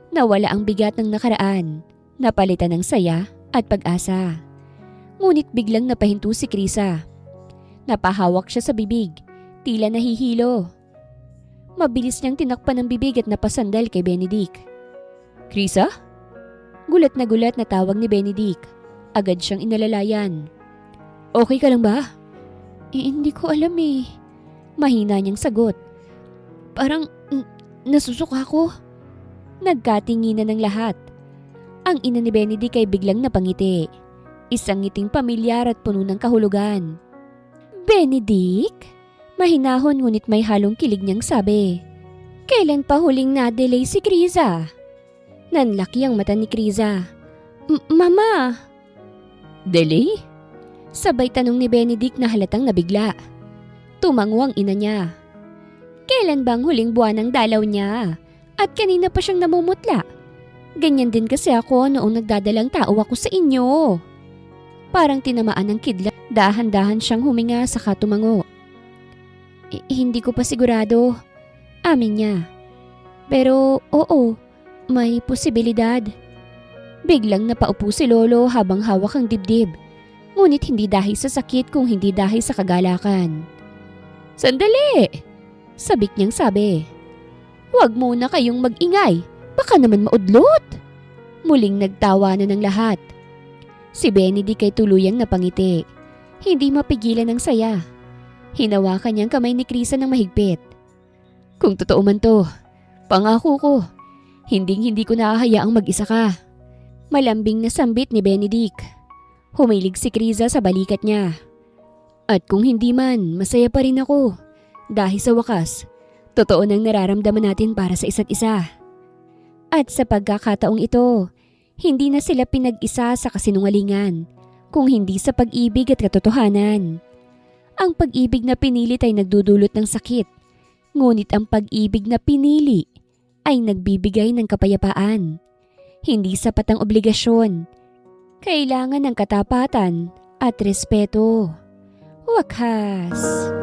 Nawala ang bigat ng nakaraan. Napalitan ng saya at pag-asa. Ngunit biglang napahinto si Krisa. Napahawak siya sa bibig, tila nahihilo. Mabilis niyang tinakpan ng bibig at napasandal kay Benedict. Krisa? Gulat na tawag ni Benedict. Agad siyang inalalayan. Okay ka lang ba? Hindi ko alam eh. Mahina niyang sagot. Parang nasusuka ko. Nagkatinginan ng lahat. Ang ina ni Benedict ay biglang napangiti. Isang ngiting pamilyar at puno ng kahulugan. Benedict? Mahinahon ngunit may halong kilig niyang sabi. Kailan pa huling na-delay si Krisa? Nanlaki ang mata ni Krisa. Mama! Delay? Sabay tanong ni Benedict na halatang nabigla. Tumango ang ina niya. Kailan bang huling buwan ng dalaw niya? At kanina pa siyang namumutla. Ganyan din kasi ako noong nagdadalang tao ako sa inyo. Parang tinamaan ng kidlat, dahan-dahan siyang huminga saka tumango. Hindi ko pa sigurado. Amin niya. Pero oo, may posibilidad. Biglang napaupo si Lolo habang hawak ang dibdib. Ngunit hindi dahil sa sakit kung hindi dahil sa kagalakan. Sandali! Sabik niyang sabi. Huwag muna kayong mag-ingay. Baka naman maudlot. Muling nagtawanan ng lahat. Si Benedict ay tuluyang napangiti. Hindi mapigilan ng saya. Hinawakan niyang kamay ni Krisa ng mahigpit. Kung totoo man to, pangako ko, hindi ko nahahayaang mag-isa ka. Malambing na sambit ni Benedict. Humilig si Krisa sa balikat niya. At kung hindi man, masaya pa rin ako. Dahil sa wakas, totoo nang nararamdaman natin para sa isa't isa. At sa pagkakataong ito, hindi na sila pinag-isa sa kasinungalingan, kung hindi sa pag-ibig at katotohanan. Ang pag-ibig na pinilit ay nagdudulot ng sakit, ngunit ang pag-ibig na pinili ay nagbibigay ng kapayapaan. Hindi sapat ang obligasyon. Kailangan ng katapatan at respeto. Wakas.